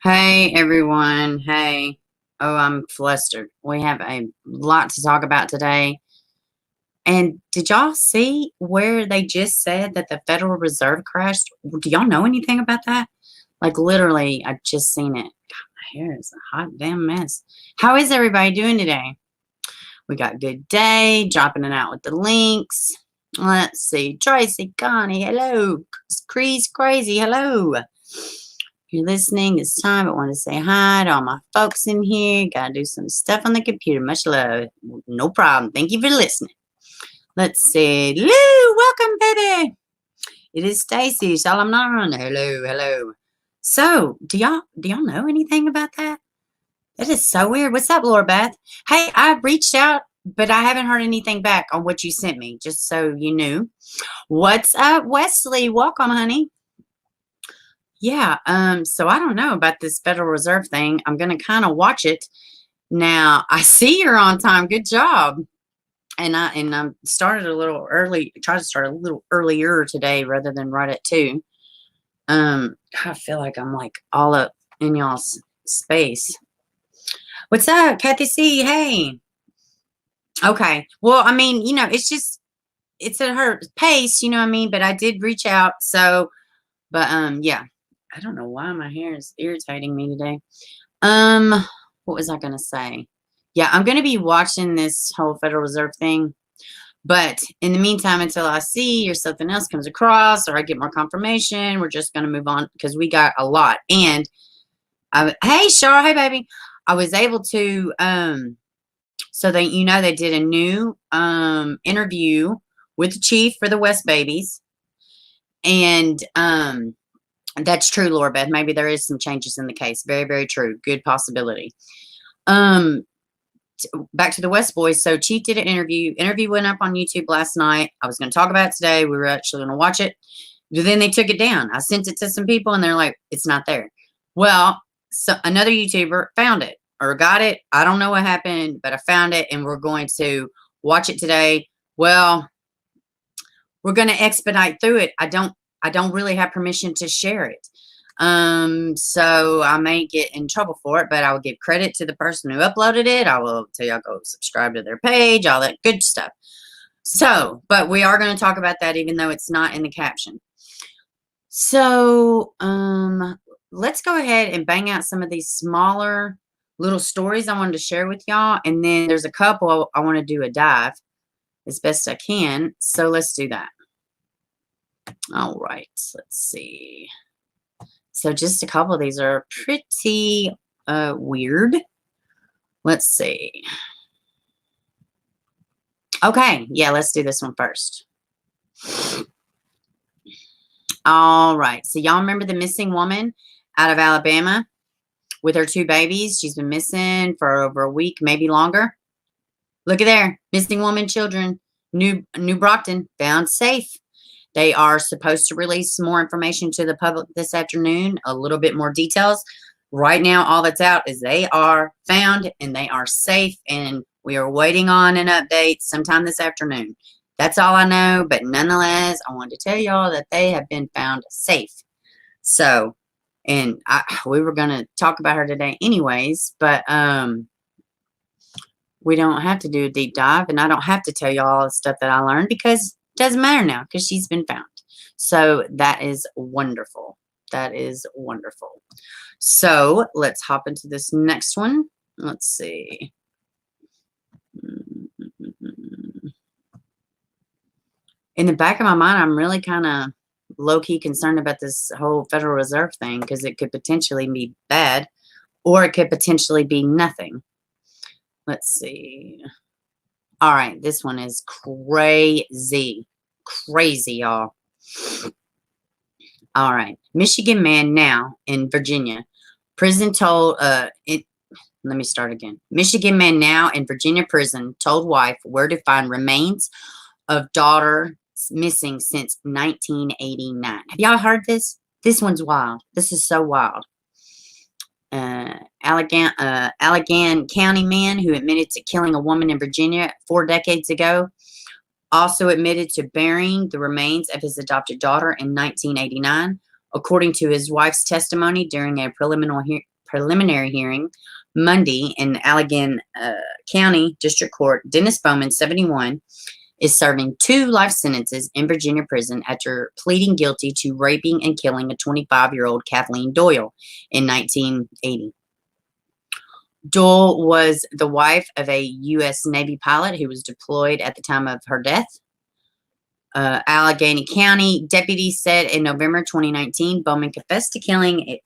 Hey everyone. Hey. Oh, I'm flustered. We have a lot to talk about today. And did y'all see where they just said that the Federal Reserve crashed? Do y'all know anything about that? Like literally, I just seen it. God, my hair is a hot damn mess. How is everybody doing today? We got good day, dropping it out with the links. Let's see. Tracy, Connie, hello. Crease Crazy, hello. You're listening, it's time. I want to say hi to all my folks in here. Gotta do some stuff on the computer. Much love. No problem. Thank you for listening. Let's see. Lou, welcome, baby. It is Stacy. Salam Naran. Hello, hello. So, do y'all know anything about that? That is so weird. What's up, Laura Beth? Hey, I reached out, but I haven't heard anything back on what you sent me, just so you knew. What's up, Wesley? Welcome, honey. Yeah, so I don't know about this Federal Reserve thing. I'm gonna kind of watch it. Now, I see you're on time. Good job. And I started a little early, tried to start a little earlier today rather than right at 2. I feel like I'm like all up in y'all's space. What's up, Kathy C? Hey. Okay. Well, I mean, it's at her pace, you know what I mean? But I did reach out, yeah. I don't know why my hair is irritating me today. What was I gonna say? Yeah, I'm gonna be watching this whole Federal Reserve thing. But in the meantime, until I see or something else comes across or I get more confirmation, we're just gonna move on because we got a lot. And hey Shar, hey baby. I was able to so they they did a new interview with the chief for the West babies. And that's true, Laura Beth. Maybe there is some changes in the case. Very, very true. Good possibility. Back to the West boys. So Chief did an interview. Interview went up on YouTube last night. I was going to talk about it today. We were actually going to watch it. But then they took it down. I sent it to some people and they're like, it's not there. Well, so another YouTuber found it or got it. I don't know what happened, but I found it and we're going to watch it today. Well, we're going to expedite through it. I don't really have permission to share it. So I may get in trouble for it, but I will give credit to the person who uploaded it. I will tell y'all go subscribe to their page, all that good stuff. So, but we are going to talk about that even though it's not in the caption. So, let's go ahead and bang out some of these smaller little stories I wanted to share with y'all. And then there's a couple I want to do a dive as best I can. So let's do that. All right, let's see. So just a couple of these are pretty weird. Let's see. Okay, yeah, let's do this one first. All right, so y'all remember the missing woman out of Alabama with her 2 babies? She's been missing for over a week, maybe longer. Look at there, missing woman, children, New Brockton, found safe. They are supposed to release more information to the public this afternoon, a little bit more details. Right now, all that's out is they are found and they are safe, and we are waiting on an update sometime this afternoon. That's all I know, but nonetheless, I wanted to tell y'all that they have been found safe. So, and we were going to talk about her today anyways, but we don't have to do a deep dive, and I don't have to tell y'all all the stuff that I learned because doesn't matter now because she's been found. So that is wonderful. That is wonderful. So let's hop into this next one. Let's see. In the back of my mind, I'm really kind of low-key concerned about this whole Federal Reserve thing because it could potentially be bad or it could potentially be nothing. Let's see. All right, this one is crazy. Crazy, y'all. All right. Michigan man now in Virginia. Prison told, let me start again. Michigan man now in Virginia prison told wife where to find remains of daughter missing since 1989. Have y'all heard this? This one's wild. This is so wild. Allegan County man who admitted to killing a woman in Virginia 4 decades ago also admitted to burying the remains of his adopted daughter in 1989, according to his wife's testimony during a preliminary hearing Monday in Allegan County District Court. Dennis Bowman, 71, is serving 2 life sentences in Virginia prison after pleading guilty to raping and killing a 25-year-old Kathleen Doyle in 1980. Doyle was the wife of a U.S. Navy pilot who was deployed at the time of her death. Allegheny County deputies said in November 2019, Bowman confessed to killing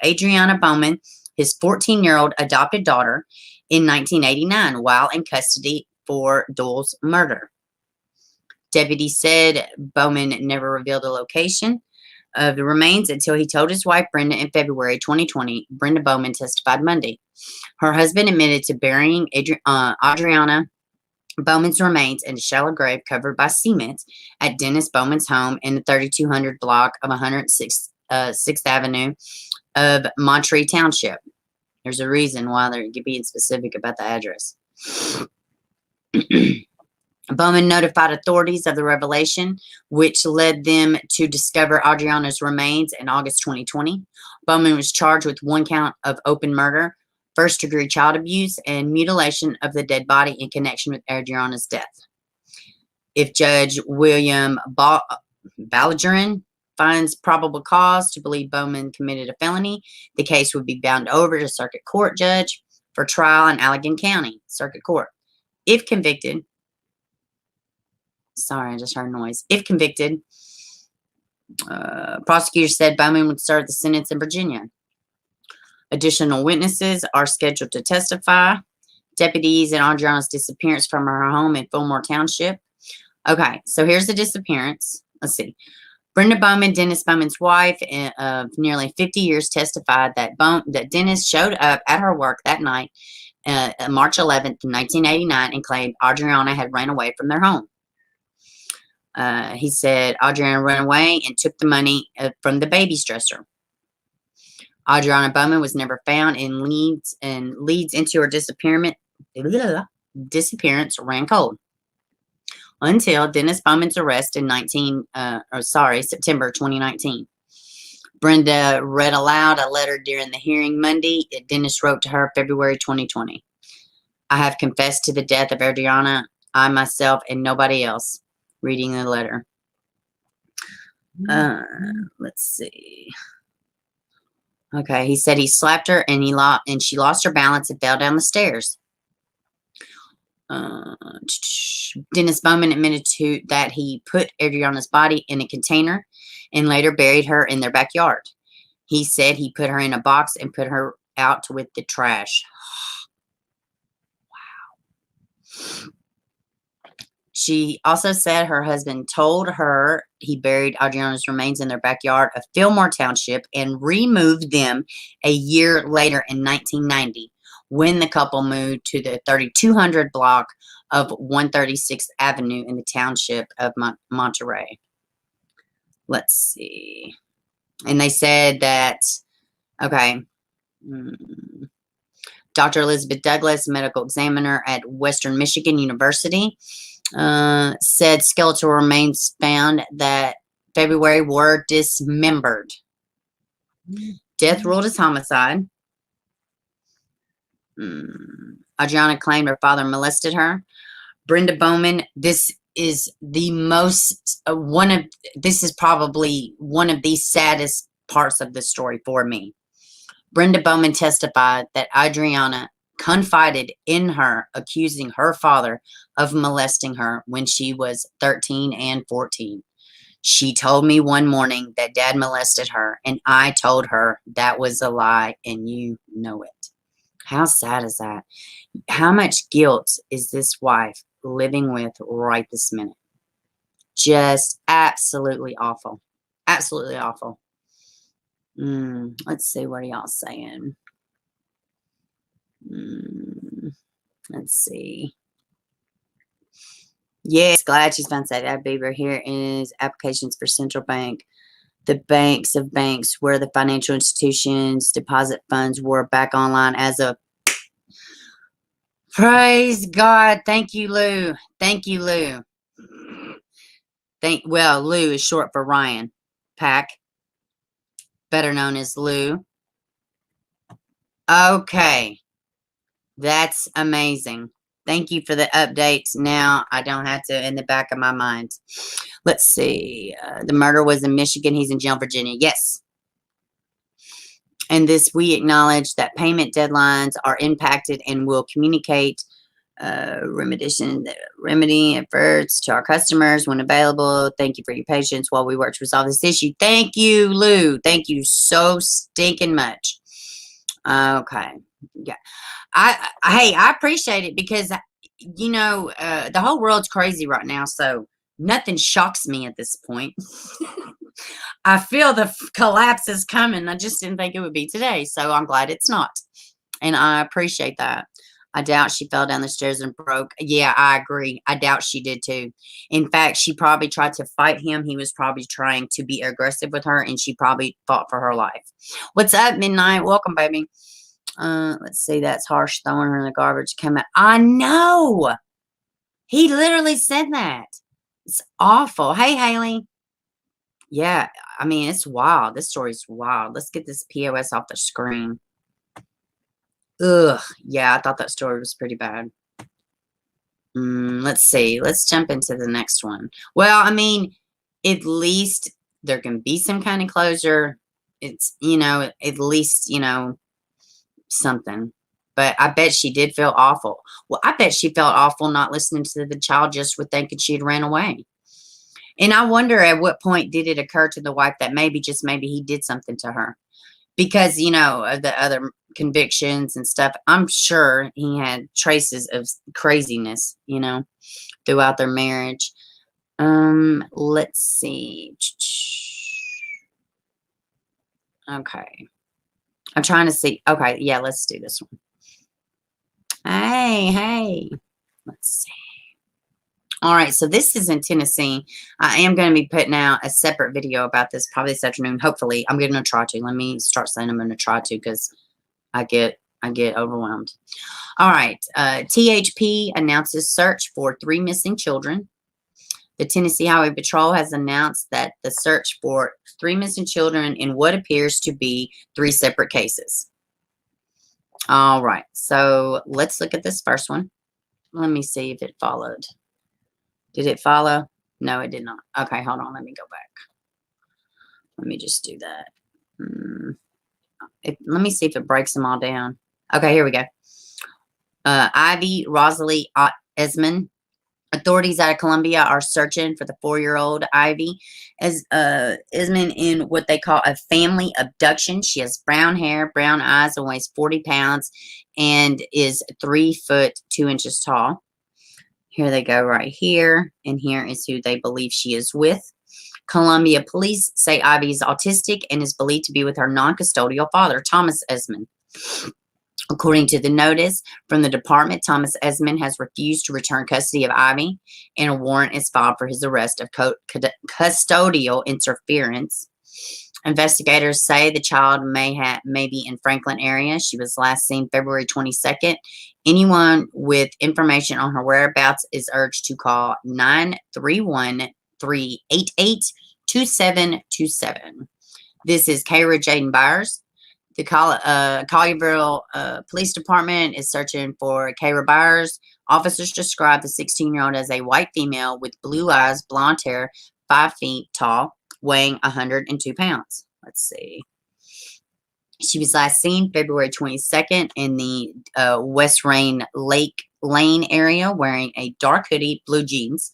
Adriana Bowman, his 14-year-old adopted daughter, in 1989 while in custody for Doyle's murder. Deputies said Bowman never revealed the location of the remains until he told his wife Brenda in February 2020. Brenda Bowman testified Monday. Her husband admitted to burying Adriana Bowman's remains in a shallow grave covered by cement at Dennis Bowman's home in the 3200 block of 106th Avenue of Monterey Township. There's a reason why they're being specific about the address. Bowman notified authorities of the revelation, which led them to discover Adriana's remains in August 2020. Bowman was charged with 1 count of open murder, first-degree child abuse, and mutilation of the dead body in connection with Adriana's death. If Judge William Balgerin finds probable cause to believe Bowman committed a felony, the case would be bound over to Circuit Court judge for trial in Allegan County Circuit Court. If convicted, sorry, I just heard noise. If convicted, prosecutors said Bowman would serve the sentence in Virginia. Additional witnesses are scheduled to testify. Deputies in Adriana's disappearance from her home in Fillmore Township. Okay, so here's the disappearance. Let's see. Brenda Bowman, Dennis Bowman's wife of nearly 50 years, testified that Dennis showed up at her work that night, March 11th, 1989, and claimed Adriana had ran away from their home. He said Adriana ran away and took the money from the baby's dresser. Adriana Bowman was never found, and leads into her disappearance ran cold until Dennis Bowman's arrest in September 2019. Brenda read aloud a letter during the hearing Monday that Dennis wrote to her February 2020. I have confessed to the death of Adriana, I myself and nobody else. Reading the letter. Let's see. Okay, he said he slapped her and she lost her balance and fell down the stairs. Dennis Bowman admitted that he put Adriana's body in a container and later buried her in their backyard. He said he put her in a box and put her out with the trash. Wow. She also said her husband told her he buried Adriana's remains in their backyard of Fillmore Township and removed them a year later in 1990 when the couple moved to the 3200 block of 136th Avenue in the township of Monterey. Let's see. And they said that, okay, Dr. Elizabeth Douglas, medical examiner at Western Michigan University, said skeletal remains found that February were dismembered. Death ruled as homicide. Adriana claimed her father molested her. Brenda Bowman, this is probably one of the saddest parts of the story for me. Brenda Bowman testified that Adriana confided in her, accusing her father of molesting her when she was 13 and 14. She told me one morning that Dad molested her, and I told her that was a lie, and you know it. How sad is that? How much guilt is this wife living with right this minute? Just absolutely awful. Absolutely awful. Let's see, what are y'all saying? Let's see. Yes, glad she's found Sadie Beaver. Here is applications for central bank. The banks of banks where the financial institutions deposit funds were back online as of. Praise God. Thank you, Lou. Thank you, Lou. Lou is short for Ryan Pack, better known as Lou. Okay. That's amazing. Thank you for the updates. Now I don't have to in the back of my mind. Let's see. The murder was in Michigan. He's in jail, Virginia. Yes. And this, we acknowledge that payment deadlines are impacted and will communicate remedy efforts to our customers when available. Thank you for your patience while we work to resolve this issue. Thank you, Lou. Thank you so stinking much. Okay. Yeah. Hey, I appreciate it because, the whole world's crazy right now. So nothing shocks me at this point. I feel the collapse is coming. I just didn't think it would be today. So I'm glad it's not. And I appreciate that. I doubt she fell down the stairs and broke. Yeah, I agree. I doubt she did too. In fact, she probably tried to fight him. He was probably trying to be aggressive with her, and she probably fought for her life. What's up, Midnight? Welcome, baby. Let's see. That's harsh. Throwing her in the garbage. Come out. I know. He literally said that. It's awful. Hey, Haley. Yeah, I mean, it's wild. This story's wild. Let's get this POS off the screen. Ugh. Yeah, I thought that story was pretty bad. Let's see. Let's jump into the next one. Well, I mean, at least there can be some kind of closure. It's, at least, something. But I bet she did feel awful. Well, I bet she felt awful not listening to the child just with thinking she had ran away. And I wonder at what point did it occur to the wife that maybe, just maybe, he did something to her. Because, of the other convictions and stuff, I'm sure he had traces of craziness, throughout their marriage. Let's see. Okay. I'm trying to see. Okay, yeah, let's do this one. Hey. Let's see. All right, so this is in Tennessee. I am going to be putting out a separate video about this probably this afternoon. Hopefully, I'm going to try to. Let me start saying I'm going to try to because I get overwhelmed. All right, THP announces search for 3 missing children. The Tennessee Highway Patrol has announced that the search for 3 missing children in what appears to be 3 separate cases. All right, so let's look at this first one. Let me see if it followed. Did it follow? No, it did not. Okay, hold on. Let me go back. Let me just do that. Let me see if it breaks them all down. Okay, here we go. Ivy Rosalie Esmond. Authorities out of Columbia are searching for the 4-year-old Ivy Esmond in what they call a family abduction. She has brown hair, brown eyes, and weighs 40 pounds and is 3 foot 2 inches tall. Here they go right here, and here is who they believe she is with. Columbia police say Ivy is autistic and is believed to be with her non-custodial father, Thomas Esmond. According to the notice from the department, Thomas Esmond has refused to return custody of Ivy, and a warrant is filed for his arrest of custodial interference. Investigators say the child may be in Franklin area. She was last seen February 22nd. Anyone with information on her whereabouts is urged to call 931-388-2727. This is Kayla Jaden Byers. The Collierville Police Department is searching for Kayla Byers. Officers describe the 16-year-old as a white female with blue eyes, blonde hair, 5 feet tall, weighing 102 pounds. Let's see. She was last seen February 22nd in the West Rain Lake Lane area wearing a dark hoodie, blue jeans.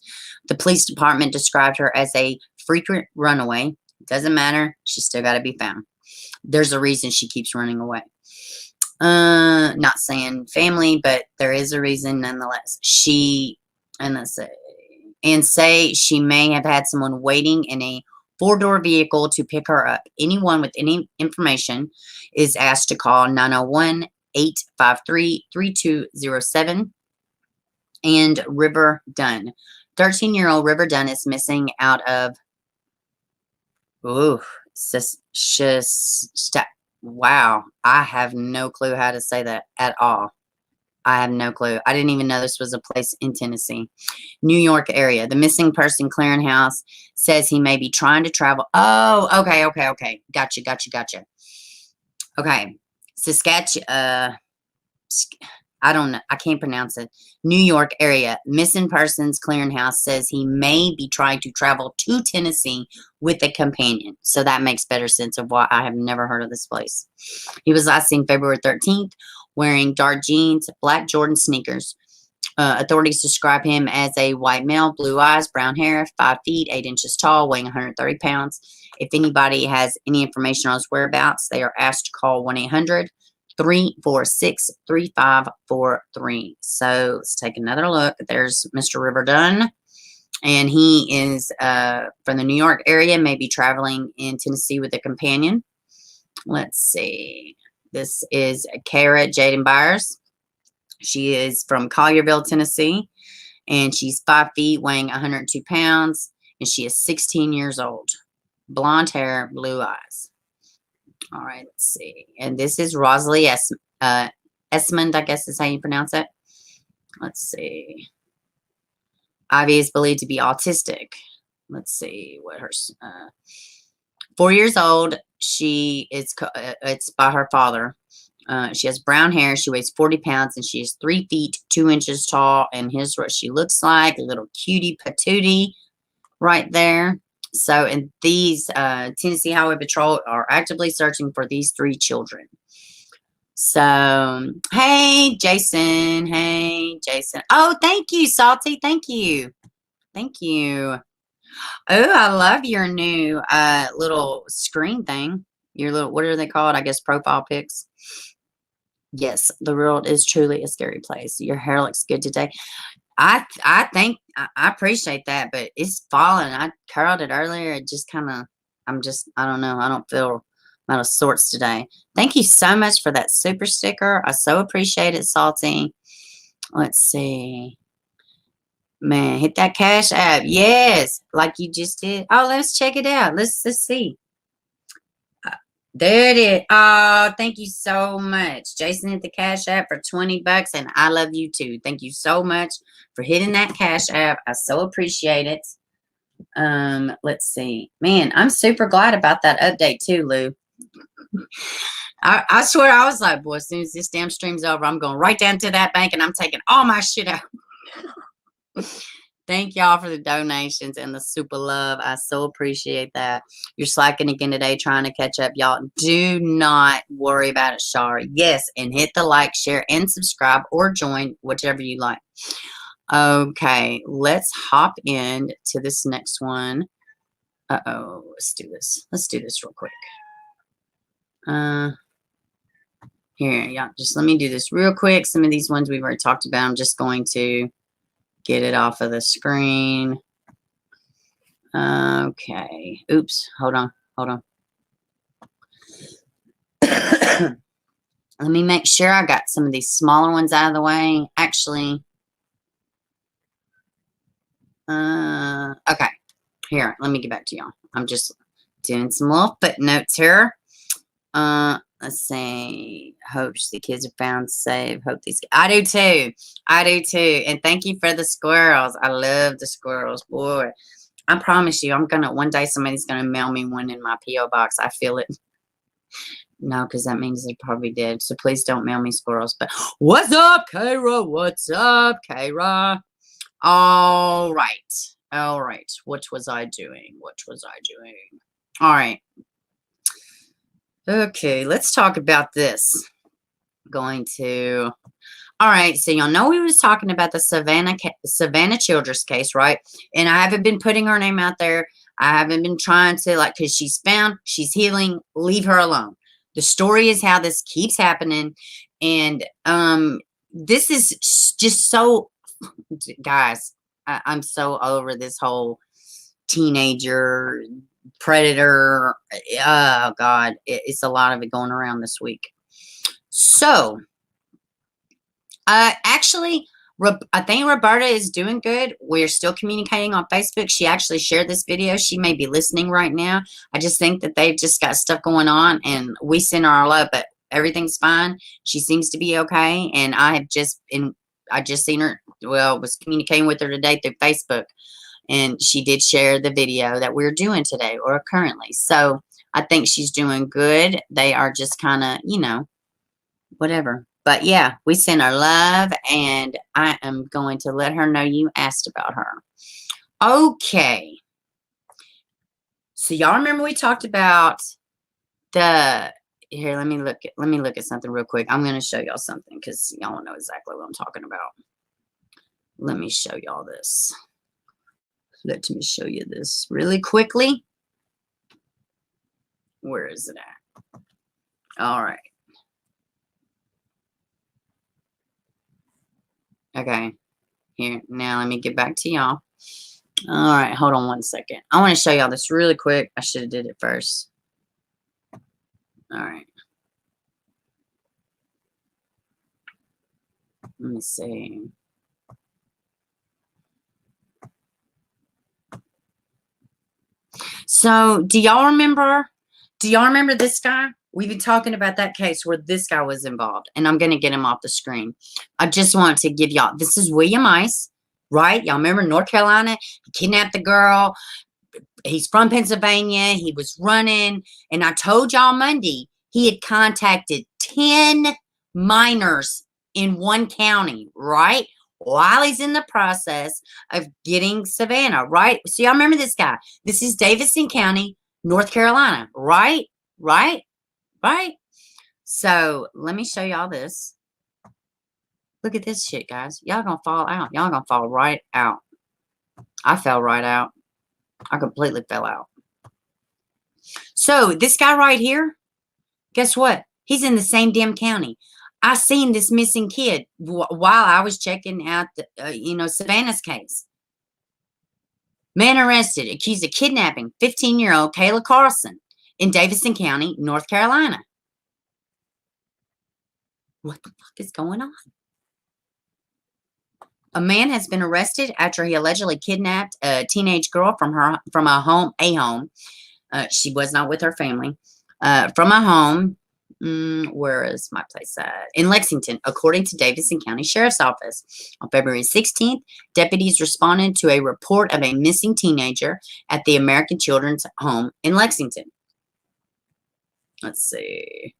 The police department described her as a frequent runaway. Doesn't matter. She's still got to be found. There's a reason she keeps running away. Not saying family, but there is a reason nonetheless. Say she may have had someone waiting in a 4-door vehicle to pick her up. Anyone with any information is asked to call 901-853-3207. And River Dunn. 13-year-old River Dunn is missing out of wow. I have no clue how to say that at all. I have no clue. I didn't even know this was a place in Tennessee. New York area. The missing person clearinghouse says he may be trying to travel. Oh, okay. Gotcha. Okay. Saskatchewan, I don't know. I can't pronounce it. New York area. Missing Persons Clearinghouse says he may be trying to travel to Tennessee with a companion. So that makes better sense of why I have never heard of this place. He was last seen February 13th wearing dark jeans, black Jordan sneakers. Authorities describe him as a white male, blue eyes, brown hair, 5 feet, 8 inches tall, weighing 130 pounds. If anybody has any information on his whereabouts, they are asked to call 1-800-346-3543. So let's take another look. There's Mr. Riverdun, and he is from the New York area, maybe traveling in Tennessee with a companion. Let's see. This is Kara Jaden Byers. She is from Collierville, Tennessee, and she's 5 feet, weighing 102 pounds, and she is 16 years old. Blonde hair, blue eyes. All right, let's see. And this is Rosalie Esmond, I guess is how you pronounce it. Let's see. Ivy is believed to be autistic. Let's see what her 4 years old. She is. It's by her father. She has brown hair. She weighs 40 pounds, and she is 3 feet 2 inches tall. And here's what she looks like: a little cutie patootie right there. So, and these Tennessee Highway Patrol are actively searching for these 3 children. So, hey, Jason. Hey, Jason. Oh, thank you, Salty. Thank you. Thank you. Oh, I love your new little screen thing. Your little, what are they called? I guess profile pics. Yes, the world is truly a scary place. Your hair looks good today. I think I appreciate that, but it's falling. I curled it earlier. It just kind of, I don't know. I don't feel out of sorts today. Thank you so much for that super sticker. I so appreciate it, Salty. Let's see. Man, hit that Cash App. Yes, like you just did. Oh, let's check it out. Let's see. There it is. Oh, thank you so much. Jason hit the Cash App for $20, and I love you too. Thank you so much for hitting that Cash App. I so appreciate it. Let's see. Man, I'm super glad about that update too, Lou. I swear I was like, boy, as soon as this damn stream's over, I'm going right down to that bank and I'm taking all my shit out. Thank y'all for the donations and the super love. I so appreciate that. You're slacking again today, trying to catch up. Y'all, do not worry about it, Shari. Yes, and hit the like, share, and subscribe, or join, whichever you like. Okay, let's hop in to this next one. Uh-oh, let's do this. Let's do this real quick. Here, y'all, just let me do this real quick. Some of these ones we've already talked about. I'm just going to get it off of the screen. Okay. Oops. Hold on. Let me make sure I got some of these smaller ones out of the way. Actually, okay. Here, let me get back to y'all. I'm just doing some little footnotes here. Let's see. Hope the kids are found safe. Hope these. I do too. And thank you for the squirrels. I love the squirrels, boy. I promise you, one day somebody's gonna mail me one in my P.O. box. I feel it. No, because that means they're probably dead. So please don't mail me squirrels. But what's up, Kara? What's up, Kara? All right. What was I doing? All right. Okay, let's talk about this. All right, so y'all know we was talking about the Savannah Childress case, right? And I haven't been putting her name out there. I haven't been trying to, because she's found, she's healing, leave her alone. The story is how this keeps happening. And this is just so, guys, I'm so over this whole teenager predator. Oh God, it's a lot of it going around this week. So actually, I think Roberta is doing good. We're still communicating on Facebook. She actually shared this video. She may be listening right now. I just think that they've just got stuff going on, and we send her our love, but everything's fine. She seems to be okay, and I just seen her. Well, was communicating with her today through Facebook. And she did share the video that we're doing today or currently. So I think she's doing good. They are just kind of, whatever. But yeah, we send her love, and I am going to let her know you asked about her. Okay. So y'all remember we talked about the here, let me look at something real quick. I'm gonna show y'all something because y'all know exactly what I'm talking about. Let me show y'all this. Let me show you this really quickly. Where is it at? All right. Okay. Here, now let me get back to y'all. All right, hold on one second. I want to show y'all this really quick. I should have did it first. All right. Let me see. So, do y'all remember this guy? We've been talking about that case where this guy was involved, and I'm going to get him off the screen. I just want to give y'all, this is William Ice, right? Y'all remember North Carolina? He kidnapped the girl. He's from Pennsylvania. He was running, and I told y'all Monday he had contacted 10 minors in one county, right? While he's in the process of getting Savannah, right? So y'all remember this guy. This is Davidson County, North Carolina, right? Right? Right? So let me show y'all this. Look at this shit, guys. Y'all gonna fall out. Y'all gonna fall right out. I fell right out. I completely fell out. So this guy right here, guess what? He's in the same damn county. I seen this missing kid while I was checking out the, Savannah's case. Man arrested, accused of kidnapping 15-year-old Kayla Carlson in Davidson County, North Carolina. What the fuck is going on? A man has been arrested after he allegedly kidnapped a teenage girl from a home. She was not with her family. From a home. Where is my place at? In Lexington, according to Davidson County Sheriff's Office. On February 16th, deputies responded to a report of a missing teenager at the American Children's Home in Lexington. Let's see.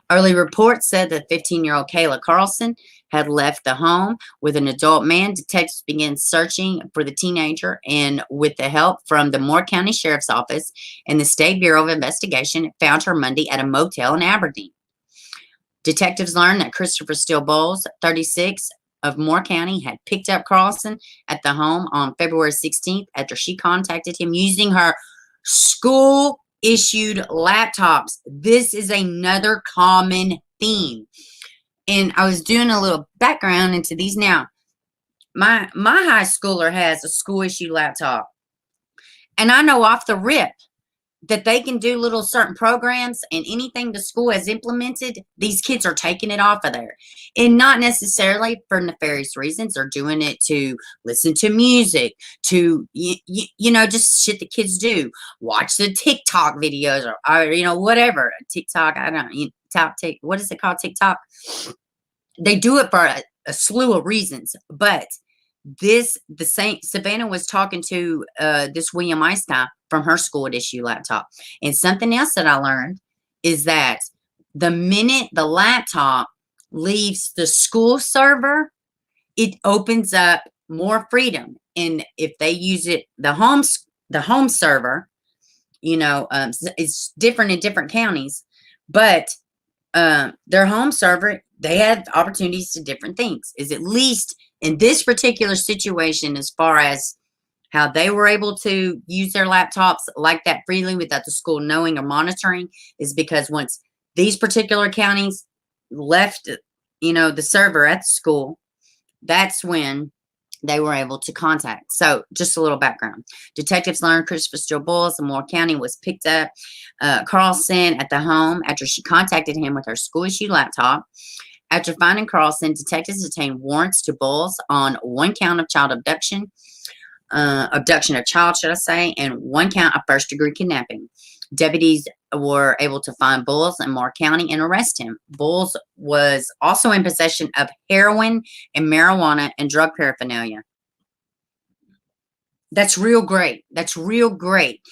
Early reports said that 15-year-old Kayla Carlson had left the home with an adult man. Detectives began searching for the teenager, and with the help from the Moore County Sheriff's Office and the State Bureau of Investigation, found her Monday at a motel in Aberdeen. Detectives learned that Christopher Steele Bowles, 36, of Moore County, had picked up Carlson at the home on February 16th after she contacted him using her school issued laptops. This is another common theme. And I was doing a little background into these. Now, my high schooler has a school issued laptop. And I know off the rip that they can do little certain programs, and anything the school has implemented, these kids are taking it off of there. And not necessarily for nefarious reasons. They're doing it to listen to music, to, just shit the kids do. Watch the TikTok videos or whatever. TikTok, I don't know. What is it called? TikTok? They do it for a slew of reasons. But Savannah was talking to this William Ice guy from her school issue laptop. And something else that I learned is that the minute the laptop leaves the school server, it opens up more freedom. And if they use it, the home server, it's different in different counties, but their home server, they have opportunities to different things. Is at least in this particular situation, as far as how they were able to use their laptops like that freely without the school knowing or monitoring, is because once these particular counties left, the server at the school, that's when they were able to contact. So just a little background. Detectives learned Christopher Steele Bowles in Moore County was picked up Carlson at the home after she contacted him with her school-issued laptop. After finding Carlson, detectives obtained warrants to Bowles on one count of child abduction of child, should I say, and one count of first-degree kidnapping. Deputies were able to find Bowles in Moore County and arrest him. Bowles was also in possession of heroin and marijuana and drug paraphernalia. That's real great. That's real great.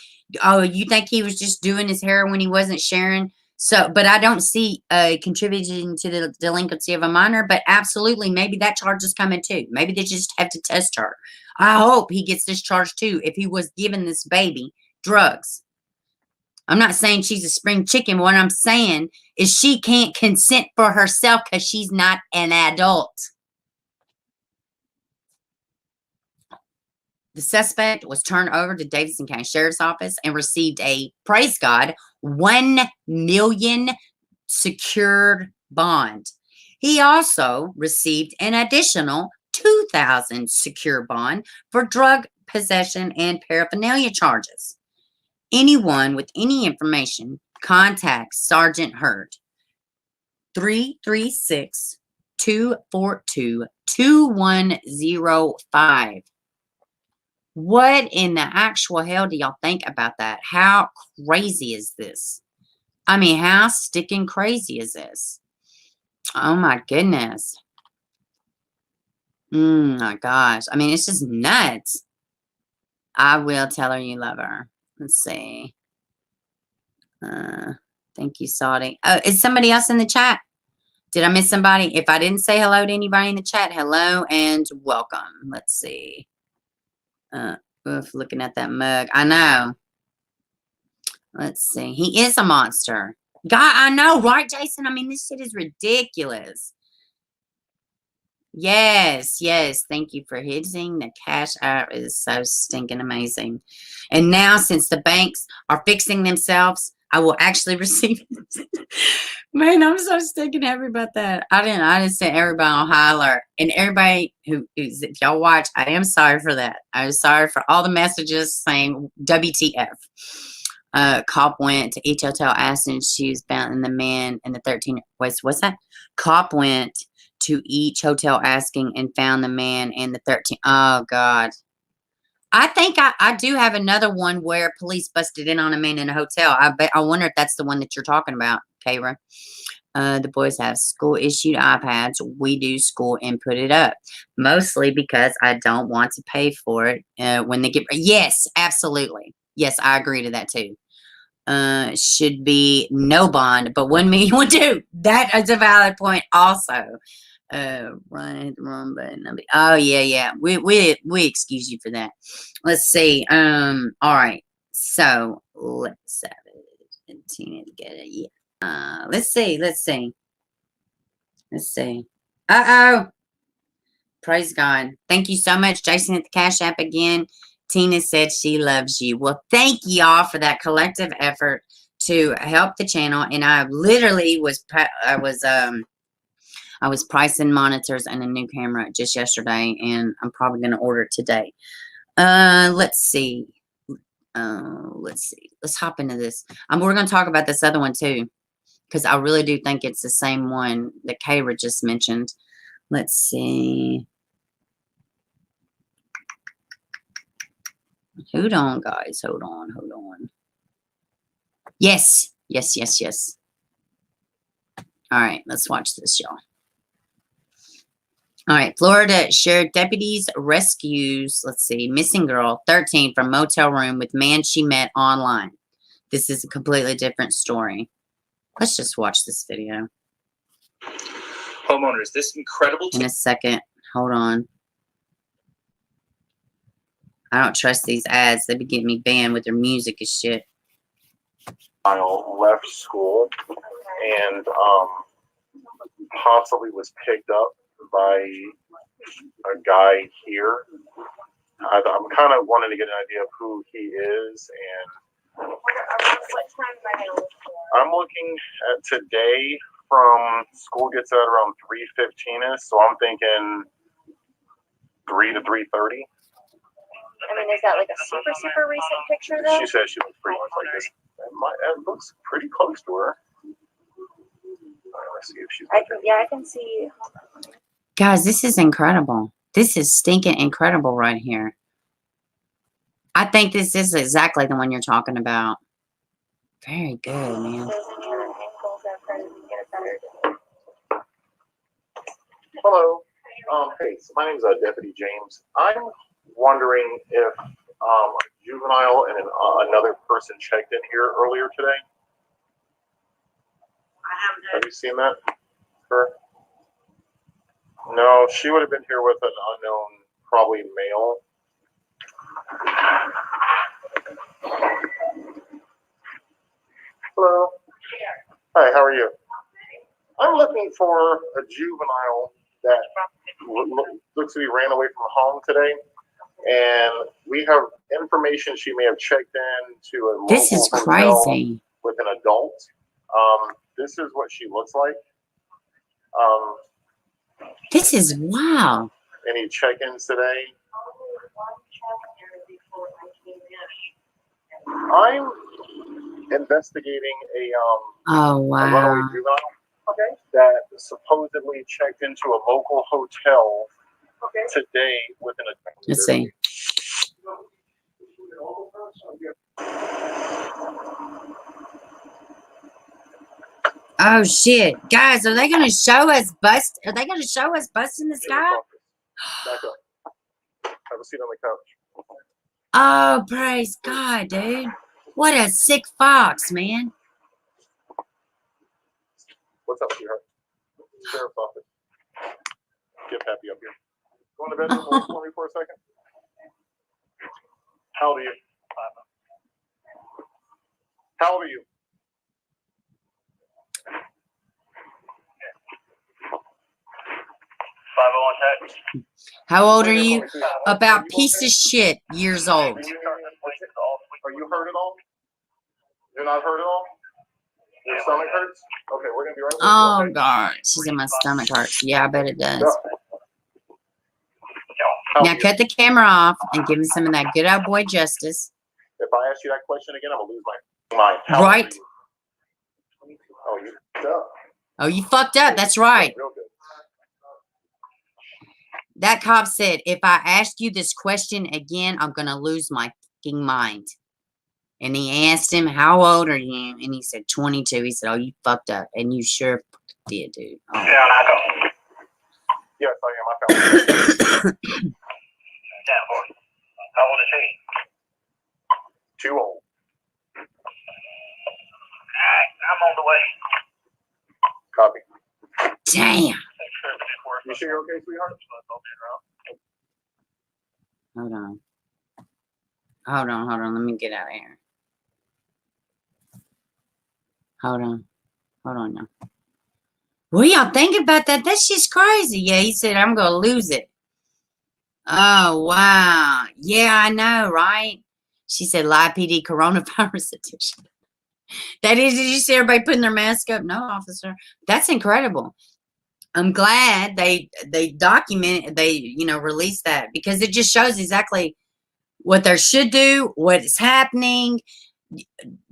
Oh, you think he was just doing his heroin? He wasn't sharing So, but I don't see contributing to the delinquency of a minor, but absolutely, maybe that charge is coming too. Maybe they just have to test her. I hope he gets this charge too if he was giving this baby drugs. I'm not saying she's a spring chicken. What I'm saying is she can't consent for herself because she's not an adult. The suspect was turned over to Davidson County Sheriff's Office and received a, praise God, $1 million secured bond. He also received an additional $2,000 secure bond for drug possession and paraphernalia charges. Anyone with any information, contact Sergeant Hurt, 336-242-2105. What in the actual hell do y'all think about that? How crazy is this? I mean, how sticking crazy is this? Oh my goodness. My gosh. I mean, it's just nuts. I will tell her you love her. Let's see. Thank you, Saudi. Oh, is somebody else in the chat? Did I miss somebody? If I didn't say hello to anybody in the chat, hello and welcome. Let's see. Looking at that mug. I know. Let's see. He is a monster. God, I know, right, Jason? I mean, this shit is ridiculous. Yes, yes. Thank you for hitting the cash app. It is so stinking amazing. And now, since the banks are fixing themselves, I will actually receive it. Man, I'm so stinking happy about that. I just sent everybody on high alert. And everybody who's, if y'all watch, I am sorry for that. I'm sorry for all the messages saying WTF. Cop went to each hotel, asked and she was found in the man and the 13. What's that? Cop went to each hotel asking and found the man and the 13. Oh, God. I think I do have another one where police busted in on a man in a hotel. I wonder if that's the one that you're talking about, Kayla. The boys have school-issued iPads. We do school and put it up. Mostly because I don't want to pay for it when they get... Yes, absolutely. Yes, I agree to that, too. Should be no bond, but $1 million would do. That is a valid point also. Right, wrong button. Oh yeah. We excuse you for that. Let's see. All right. So let's have it. Tina together. Yeah. Let's see. Uh-oh. Praise God. Thank you so much, Jason, at the Cash App again. Tina said she loves you. Well, thank y'all for that collective effort to help the channel. And I literally I was pricing monitors and a new camera just yesterday, and I'm probably going to order it today. Let's see. Let's hop into this. We're going to talk about this other one too, because I really do think it's the same one that Kayla just mentioned. Let's see. Hold on, guys. Hold on. Yes. All right, let's watch this, y'all. All right, Florida Sheriff deputies rescues, let's see, missing girl, 13, from motel room with man she met online. This is a completely different story. Let's just watch this video. Homeowners, this incredible... In a second. Hold on. I don't trust these ads. They be getting me banned with their music and shit. I left school and possibly was picked up by a guy here. I'm kind of wanting to get an idea of who he is, and I'm looking at today from school gets out around 3:15ish, so I'm thinking 3 to 3:30. I mean, is that like a super recent picture though? She said she looks pretty much like this. It looks pretty close to her. Let's see if she's... I can see. Guys, this is incredible. This is stinking incredible right here. I think this is exactly the one you're talking about. Very good, man. Hello. Hey, so my name is Deputy James. I'm wondering if a juvenile and another person checked in here earlier today. you seen that? Her? No, she would have been here with an unknown, probably male. Hello. Hi, how are you? I'm looking for a juvenile that looks to be ran away from home today. And we have information she may have checked in to a local This is hotel crazy. with an adult. This is what she looks like. This is wow. Any check-ins today? I'm investigating a Oh runaway wow. juvenile that supposedly checked into a local hotel today with an adult. Let's see. Oh shit, guys, are they gonna show us bust? Are they gonna show us busting this guy? Back up. Have a seat on the couch. Oh, praise God, dude! What a sick fox, man. What's up, sweetheart? Sheriff's office. Get Pappy up here. Go in the bedroom for me for a second. How old are you? How old are you? How old are you? About piece of shit years old. Are you hurt at all? You're not hurt at all? Your stomach hurts? Okay, we're gonna be right with you. Oh Okay? God, she said my stomach hurts. Yeah, I bet it does. How Now old are you? cut the camera off and give him some of that good old boy justice. If I ask you that question again, I'm gonna lose my mind. How old are Right? you? Oh, you duh. Oh, you fucked up. That's right. Real good. That cop said, if I ask you this question again, I'm gonna lose my fucking mind. And he asked him, how old are you? And he said, 22. He said, oh, you fucked up. And you sure did, dude. Oh. Yes, I am. I found it. How old is he? Too old. I'm on the way. Copy. Damn. You sure you're okay, sweetheart? Hold on. Hold on, hold on. Let me get out of here. Hold on. Hold on now. What do y'all think about that? That shit's crazy. Yeah, he said, I'm going to lose it. Oh, wow. Yeah, I know, right? She said, Live PD coronavirus edition. That is, did you see everybody putting their mask up? No, officer. That's incredible. I'm glad they documented, they, released that because it just shows exactly what they should do, what is happening. Do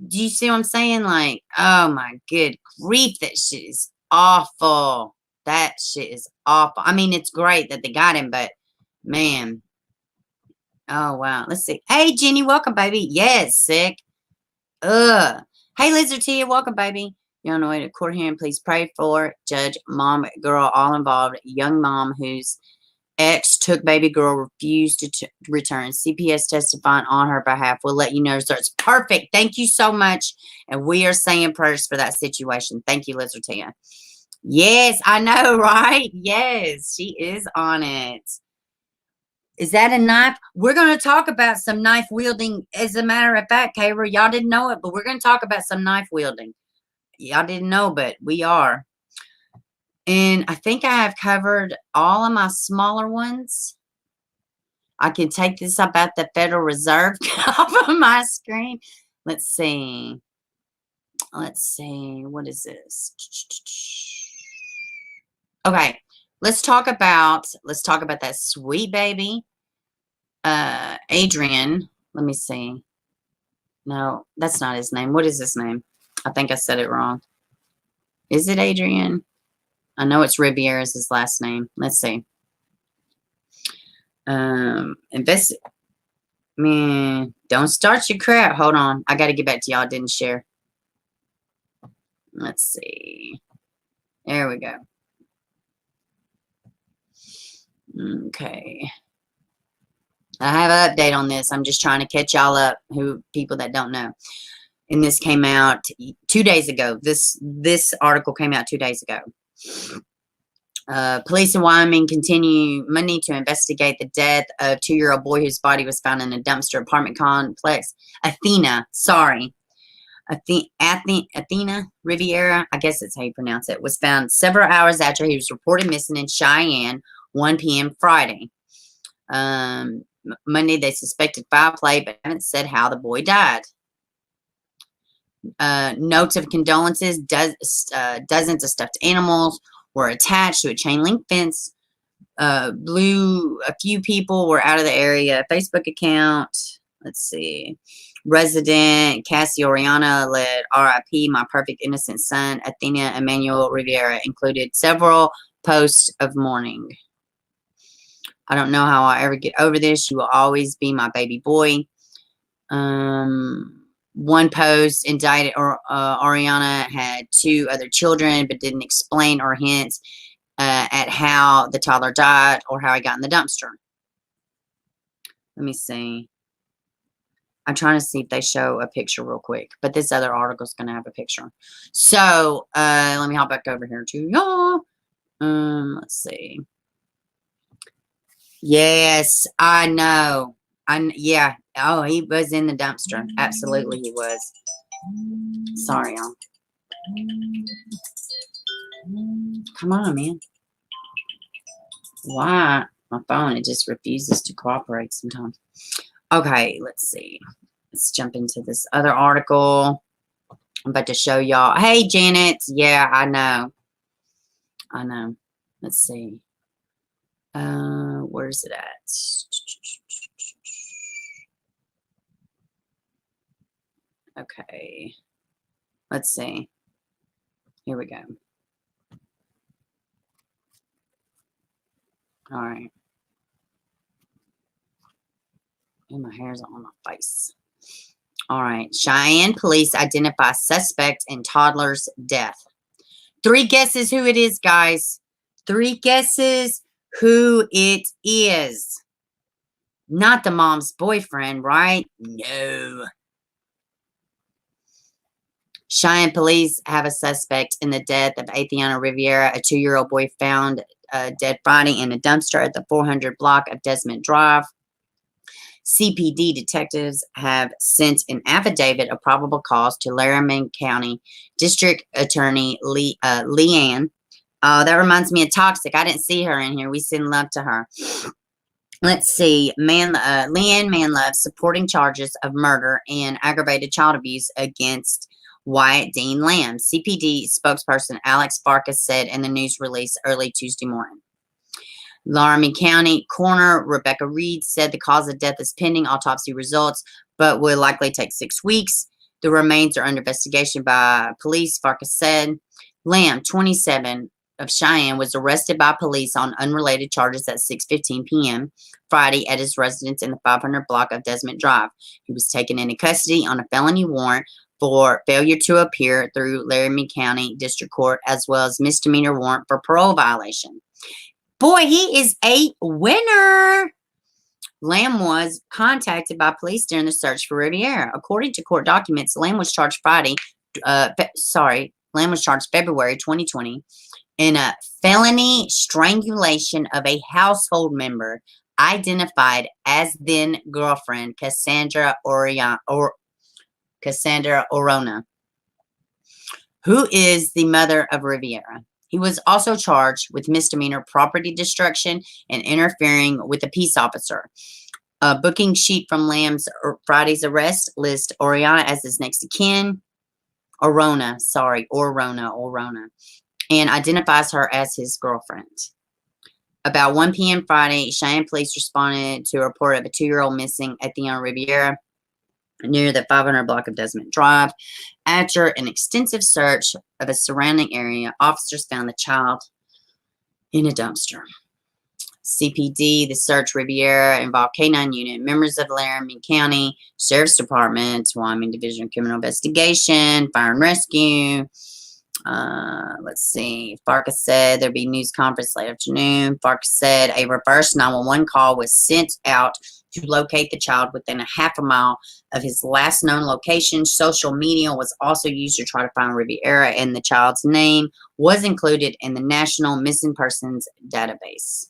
you see what I'm saying? Like, oh my good grief, that shit is awful. That shit is awful. I mean, it's great that they got him, but man. Oh wow. Let's see. Hey Jenny, welcome, baby. Yes, sick. Ugh. Hey Lizard Tia, welcome, baby. You're on the way to court hearing. Please pray for judge, mom, girl, all involved. Young mom whose ex took baby girl, refused to return. CPS testifying on her behalf. We'll let you know. So it's perfect. Thank you so much. And we are saying prayers for that situation. Thank you, Lizard Tia. Yes, I know, right? Yes, she is on it. Is that a knife? We're going to talk about some knife wielding. As a matter of fact, Kayla, y'all didn't know it, but we're going to talk about some knife wielding. Y'all didn't know, but we are. And I think I have covered all of my smaller ones. I can take this up at the Federal Reserve off of my screen. Let's see. Let's see. What is this? Okay. Let's talk about that sweet baby. Adrian. Let me see. No, that's not his name. What is his name? I think I said it wrong. Is it Adrian? I know it's Riviera is his last name. Let's see. Man, don't start your crap. Hold on. I got to get back to y'all. I didn't share. Let's see. There we go. Okay. I have an update on this. I'm just trying to catch y'all up, people that don't know. And this came out 2 days ago. This article came out 2 days ago. Police in Wyoming continue Monday to investigate the death of 2-year-old boy whose body was found in a dumpster apartment complex. Athena Rivera, I guess that's how you pronounce it, was found several hours after he was reported missing in Cheyenne, 1 p.m. Friday. Monday, they suspected foul play, but haven't said how the boy died. Notes of condolences, dozens of stuffed animals were attached to a chain link fence. A few people were out of the area. Facebook account, let's see. Resident Cassie Oriana led RIP, My Perfect Innocent Son, Athena Emmanuel Rivera, included several posts of mourning. I don't know how I'll ever get over this. You will always be my baby boy. One post indicted Oriana had 2 other children, but didn't explain or hint at how the toddler died or how he got in the dumpster. Let me see. I'm trying to see if they show a picture real quick, but this other article is going to have a picture. So let me hop back over here to y'all. Let's see. Yes, I know. Yeah. Oh, he was in the dumpster. Absolutely, he was. Sorry, y'all. Come on, man. Why? My phone, it just refuses to cooperate sometimes. Okay, let's see. Let's jump into this other article. I'm about to show y'all. Hey, Janet. Yeah, I know. I know. Let's see. Where's it at? Okay. Let's see. Here we go. All right. And my hair's on my face. All right. Cheyenne police identify suspect in toddler's death. 3 guesses who it is, guys. 3 guesses who it is. Not the mom's boyfriend, right? No. Cheyenne police have a suspect in the death of Athian Rivera, a 2-year-old boy found dead Friday in a dumpster at the 400 block of Desmond Drive. CPD detectives have sent an affidavit of probable cause to Laramie County District Attorney Leanne. Oh, that reminds me of Toxic. I didn't see her in here. We send love to her. Let's see. Leanne Manlove supporting charges of murder and aggravated child abuse against Wyatt Dean Lamb. CPD spokesperson Alex Farkas said in the news release early Tuesday morning. Laramie County Coroner Rebecca Reed said the cause of death is pending autopsy results, but will likely take 6 weeks. The remains are under investigation by police, Farkas said. Lamb, 27, of Cheyenne, was arrested by police on unrelated charges at 6:15 p.m. Friday at his residence in the 500 block of Desmond Drive. He was taken into custody on a felony warrant for failure to appear through Laramie County District Court, as well as misdemeanor warrant for parole violation. Boy, he is a winner. Lamb was contacted by police during the search for Rivera. According to court documents, Lamb was charged February 2020 in a felony strangulation of a household member identified as then girlfriend Cassandra Orona, who is the mother of Rivera. He was also charged with misdemeanor property destruction and interfering with a peace officer. A booking sheet from Lamb's Friday's arrest lists Oriana as his next of kin, Orona, and identifies her as his girlfriend. About 1 p.m. Friday, Cheyenne police responded to a report of a 2-year-old missing Athian Rivera near the 500 block of Desmond Drive. After an extensive search of a surrounding area, officers found the child in a dumpster. CPD, the search Rivera involved K-9 unit, members of Laramie County Sheriff's Department, Wyoming Division of Criminal Investigation, Fire and Rescue, Let's see. Farkas said there'd be news conference late afternoon. Farkas said a reverse 911 call was sent out to locate the child within a half a mile of his last known location. Social media was also used to try to find Rivera, and the child's name was included in the National Missing Persons Database.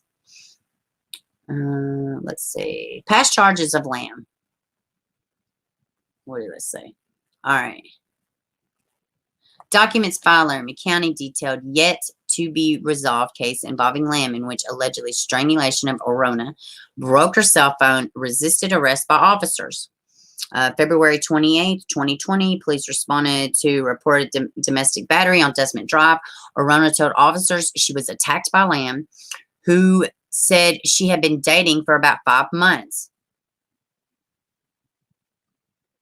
Let's see. Past charges of Lamb. What did I say? All right. Documents filed in Laramie County detailed yet to be resolved case involving Lamb in which allegedly strangulation of Orona, broke her cell phone, resisted arrest by officers. February 28, 2020, police responded to reported domestic battery on Desmond Drive. Orona told officers she was attacked by Lamb, who said she had been dating for about 5 months.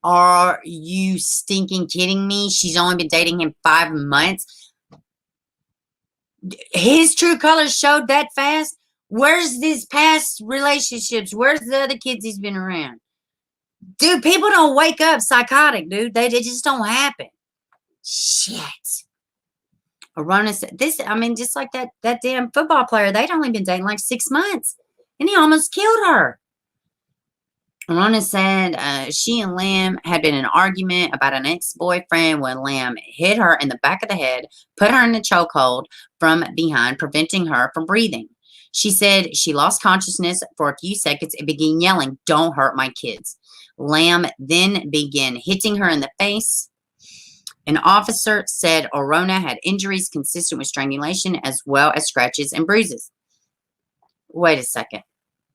Are you stinking kidding me? She's only been dating him 5 months. His true colors showed that fast. Where's these past relationships? Where's the other kids he's been around? Dude, people don't wake up psychotic, dude. They just don't happen. Shit. Orona said this, I mean, just like that damn football player, they'd only been dating like 6 months. And he almost killed her. Orona said she and Lamb had been in an argument about an ex-boyfriend when Lamb hit her in the back of the head, put her in a chokehold from behind, preventing her from breathing. She said she lost consciousness for a few seconds and began yelling, "Don't hurt my kids." Lamb then began hitting her in the face. An officer said Orona had injuries consistent with strangulation as well as scratches and bruises. Wait a second.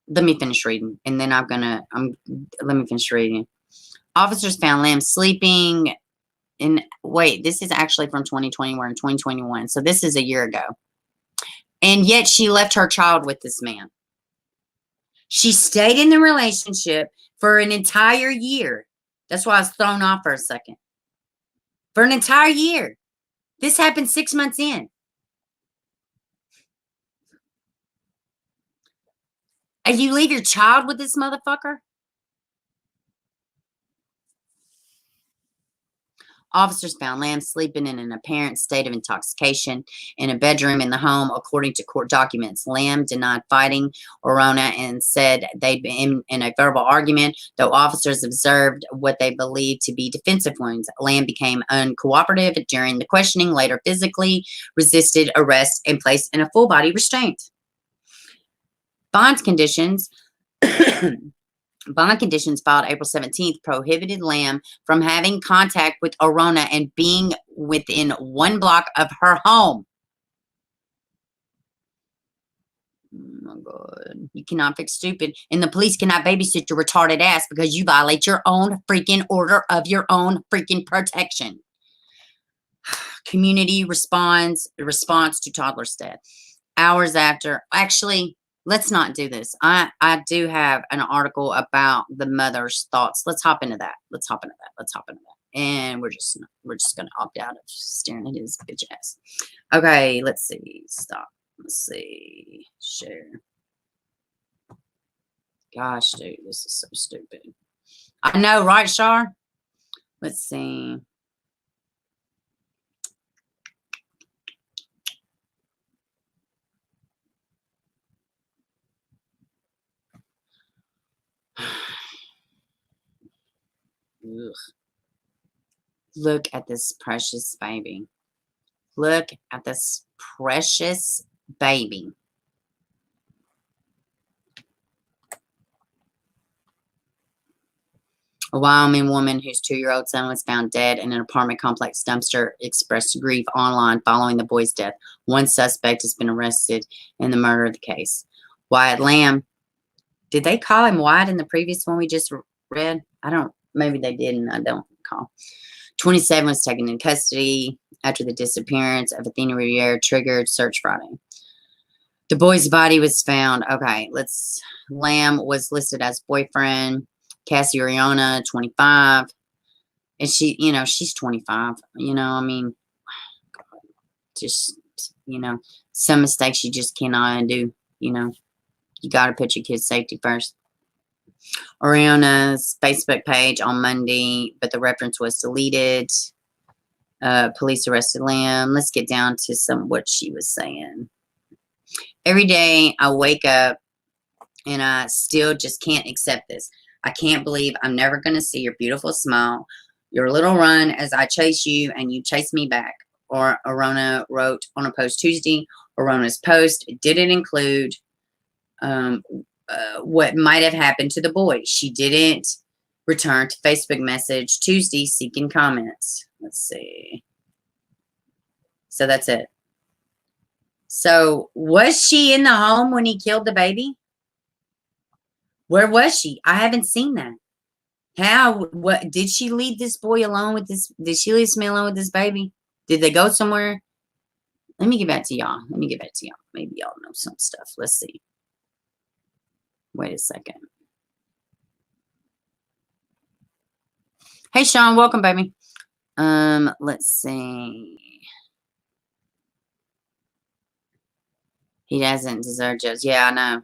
Let me finish reading, and then let me finish reading. Officers found Lamb sleeping in, wait, this is actually from 2020. We're in 2021, so this is a year ago. And yet she left her child with this man. She stayed in the relationship for an entire year. That's why I was thrown off for a second. For an entire year. This happened 6 months in. And you leave your child with this motherfucker? Officers found Lamb sleeping in an apparent state of intoxication in a bedroom in the home, according to court documents. Lamb denied fighting Orona and said they'd been in a verbal argument, though officers observed what they believed to be defensive wounds. Lamb became uncooperative during the questioning, later physically resisted arrest and placed in a full-body restraint. Bond conditions filed April 17th prohibited Lamb from having contact with Orona and being within 1 block of her home. Oh my God. You cannot fix stupid. And the police cannot babysit your retarded ass because you violate your own freaking order of your own freaking protection. Community response to toddler's death. Hours after, actually, let's not do this. I do have an article about the mother's thoughts. Let's hop into that. And we're just gonna opt out of staring at his bitch ass. Okay, let's see. Stop. Let's see. Share. Gosh, dude, this is so stupid. I know, right, Shar? Let's see. Ugh. Look at this precious baby. Look at this precious baby. A Wyoming woman whose 2-year-old son was found dead in an apartment complex dumpster expressed grief online following the boy's death. One suspect has been arrested in the murder of the case. Wyatt Lamb. Did they call him Wyatt in the previous one we just read? Maybe they didn't. I don't recall. 27 was taken in custody after the disappearance of Athian Rivera triggered search Friday. The boy's body was found. Okay, Lamb was listed as boyfriend. Cassie Oriana, 25. And she's 25. I mean, just, some mistakes you just cannot undo. You got to put your kids' safety first. Oriana's Facebook page on Monday, but the reference was deleted. Police arrested Lamb. Let's get down to what she was saying. Every day I wake up and I still just can't accept this. I can't believe I'm never going to see your beautiful smile, your little run as I chase you and you chase me back. Or Arona wrote on a post Tuesday. Arona's post didn't include what might have happened to the boy. She didn't return to Facebook message Tuesday seeking comments. Let's see. So that's it. So was she in the home when he killed the baby? Where was she? I haven't seen that. How? What? Did she leave this boy alone with this? Did she leave me alone with this baby? Did they go somewhere? Let me get back to y'all. Maybe y'all know some stuff. Let's see. Wait a second. Hey, Sean. Welcome, baby. Let's see. He doesn't deserve judge. Yeah, I know.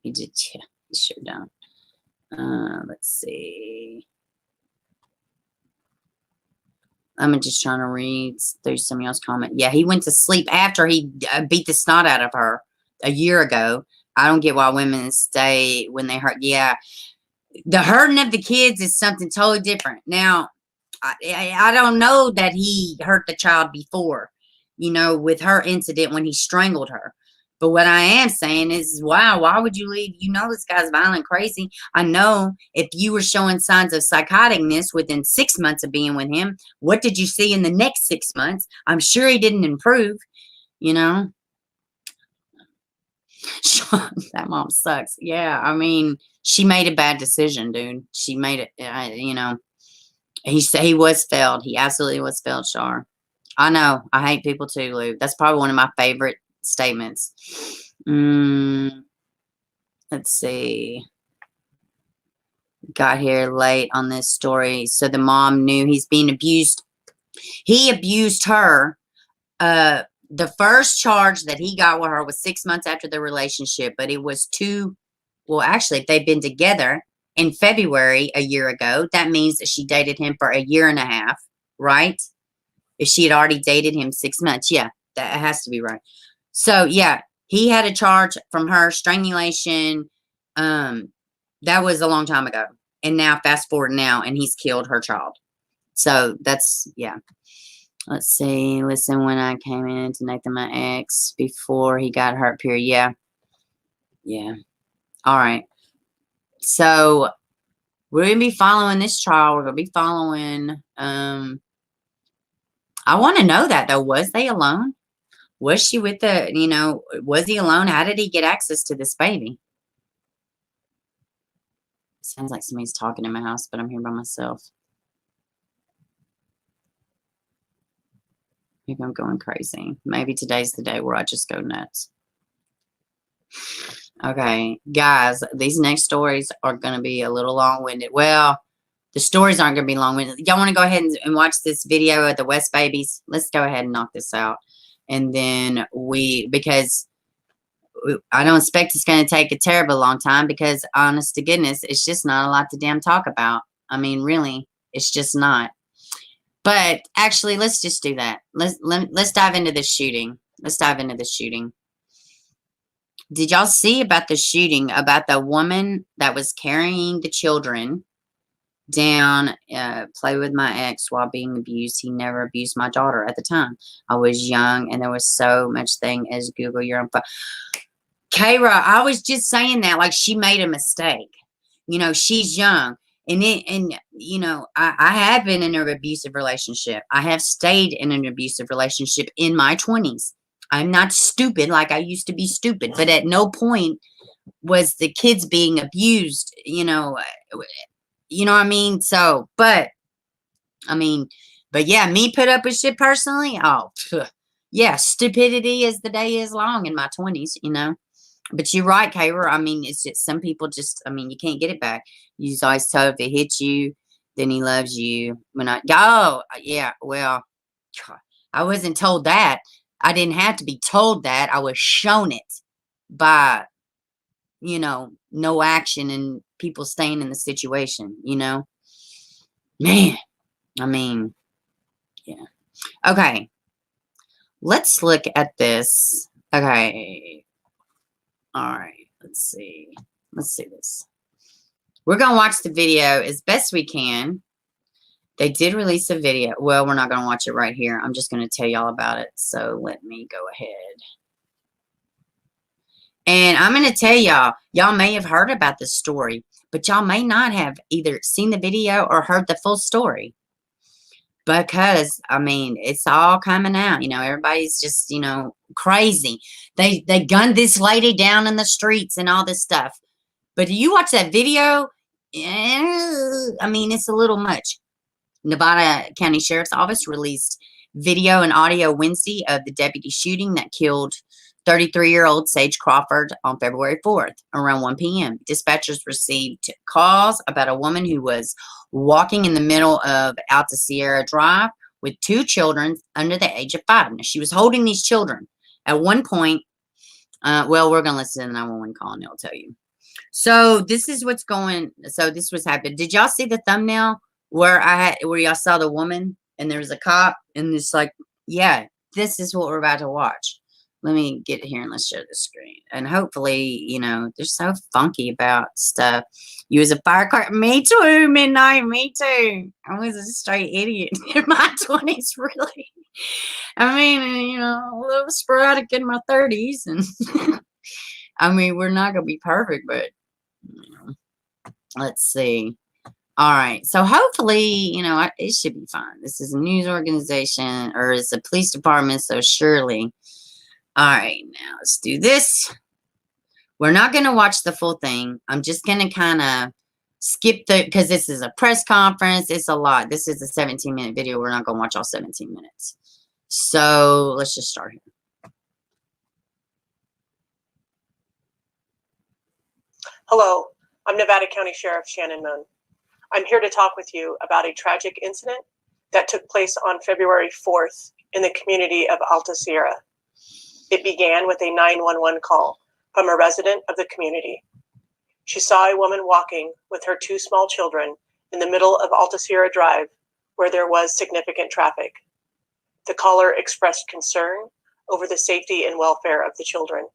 He did. Yeah, he sure don't. Let's see. I'm just trying to read through some of y'all's comment. Yeah, he went to sleep after he beat the snot out of her a year ago. I don't get why women stay when they hurt. Yeah, the hurting of the kids is something totally different. Now, I don't know that he hurt the child before, with her incident when he strangled her. But what I am saying is, wow, why would you leave? This guy's violent, crazy. I know if you were showing signs of psychoticness within 6 months of being with him, what did you see in the next 6 months? I'm sure he didn't improve, That mom sucks. Yeah, I mean, she made a bad decision, dude. She made it, he was failed. He absolutely was failed, Char. I know. I hate people too, Lou. That's probably one of my favorite statements. Let's see. Got here late on this story. So the mom knew he's being abused. He abused her. The first charge that he got with her was 6 months after the relationship, but it was actually, if they've been together in February a year ago, that means that she dated him for a year and a half, right? If she had already dated him 6 months. Yeah, that has to be right. So, yeah, he had a charge from her, strangulation. That was a long time ago. And now, fast forward now, and he's killed her child. So, that's, yeah. Let's see. Listen, when I came in to Nathan, my ex, before he got hurt, period. Yeah. Yeah. All right. So, we're going to be following this trial. We're going to be following, I want to know that, though. Was they alone? Was she with was he alone? How did he get access to this baby? Sounds like somebody's talking in my house, but I'm here by myself. Maybe I'm going crazy. Maybe today's the day where I just go nuts. Okay, guys, these next stories are going to be a little long-winded. Well, the stories aren't going to be long-winded. Y'all want to go ahead and watch this video of the West babies? Let's go ahead and knock this out. And then because I don't expect it's going to take a terrible long time, because honest to goodness, it's just not a lot to damn talk about. I mean, really, it's just not. But actually, let's just do that. Let's dive into this shooting. Did y'all see about the shooting, about the woman that was carrying the children down, play with my ex while being abused? He never abused my daughter at the time. I was young, and there was so much thing as Google your own phone. Kayla, I was just saying that, like, she made a mistake. She's young. I have been in an abusive relationship. I have stayed in an abusive relationship in my 20s. I'm not stupid like I used to be stupid, but at no point was the kids being abused, what I mean? So, but yeah, me put up with shit personally. Oh, yeah, stupidity as the day is long in my 20s, But you're right, Kayla. I mean, it's just some people you can't get it back. You just always tell if it hits you, then he loves you. Yeah, well, I wasn't told that. I didn't have to be told that. I was shown it by, no action and people staying in the situation, Man, I mean, yeah. Okay. Let's look at this. Okay. All right. Let's see. Let's see this. We're going to watch the video as best we can. They did release a video. Well, we're not going to watch it right here. I'm just going to tell y'all about it. So let me go ahead. And I'm going to tell y'all may have heard about this story, but y'all may not have either seen the video or heard the full story. Because, I mean, it's all coming out. You know, everybody's just, you know, crazy. They gunned this lady down in the streets and all this stuff. But do you watch that video? I mean, it's a little much. Nevada County Sheriff's Office released video and audio Wednesday of the deputy shooting that killed 33-year-old Sage Crawford on February 4th around 1 p.m. Dispatchers received calls about a woman who was walking in the middle of Athian Rivera Drive with 2 children under the age of 5. Now, she was holding these children. At one point, well, we're going to listen to the 911 call and it'll tell you. So this is what's going, so this was happening. Did y'all see the thumbnail where y'all saw the woman and there's a cop and it's like, yeah, this is what we're about to watch. Let me get here and let's share the screen. And hopefully, you know, they're so funky about stuff. You was a firecracker. Me too, Midnight. Me too. I was a straight idiot in my 20s, really. I mean, you know, a little sporadic in my 30s. And I mean, we're not going to be perfect, but, you know, let's see. All right. So hopefully, you know, it should be fine. This is a news organization or it's a police department. So surely. All right. Now let's do this. We're not going to watch the full thing. I'm just going to kind of skip because this is a press conference. It's a lot. This is a 17-minute video. We're not going to watch all 17 minutes. So let's just start here. Hello, I'm Nevada County Sheriff Shannon Moon. I'm here to talk with you about a tragic incident that took place on February 4th in the community of Alta Sierra. It began with a 911 call from a resident of the community. She saw a woman walking with her 2 small children in the middle of Alta Sierra Drive where there was significant traffic. The caller expressed concern over the safety and welfare of the children.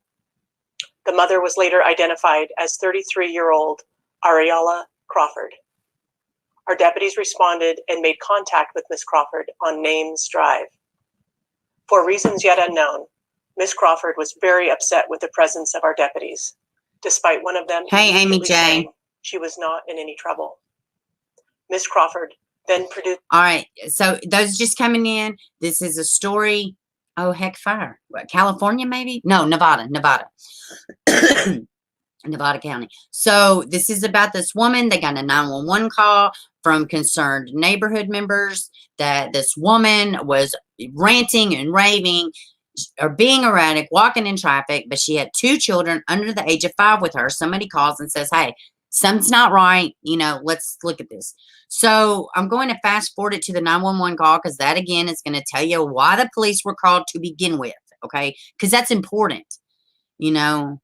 The mother was later identified as 33-year-old Ariella Crawford. Our deputies responded and made contact with Ms. Crawford on Names Drive. For reasons yet unknown, Ms. Crawford was very upset with the presence of our deputies, despite one of them saying she was not in any trouble. Ms. Crawford then produced... All right, so those just coming in, this is a story. Oh, heck, fire. What, California, maybe? No, Nevada. Nevada County. So this is about this woman. They got a 911 call from concerned neighborhood members that this woman was ranting and raving or being erratic, walking in traffic, but she had 2 children under the age of 5 with her. Somebody calls and says, hey, something's not right. You know, let's look at this. So I'm going to fast forward it to the 911 call because that, again, is going to tell you why the police were called to begin with, okay? Because that's important, you know.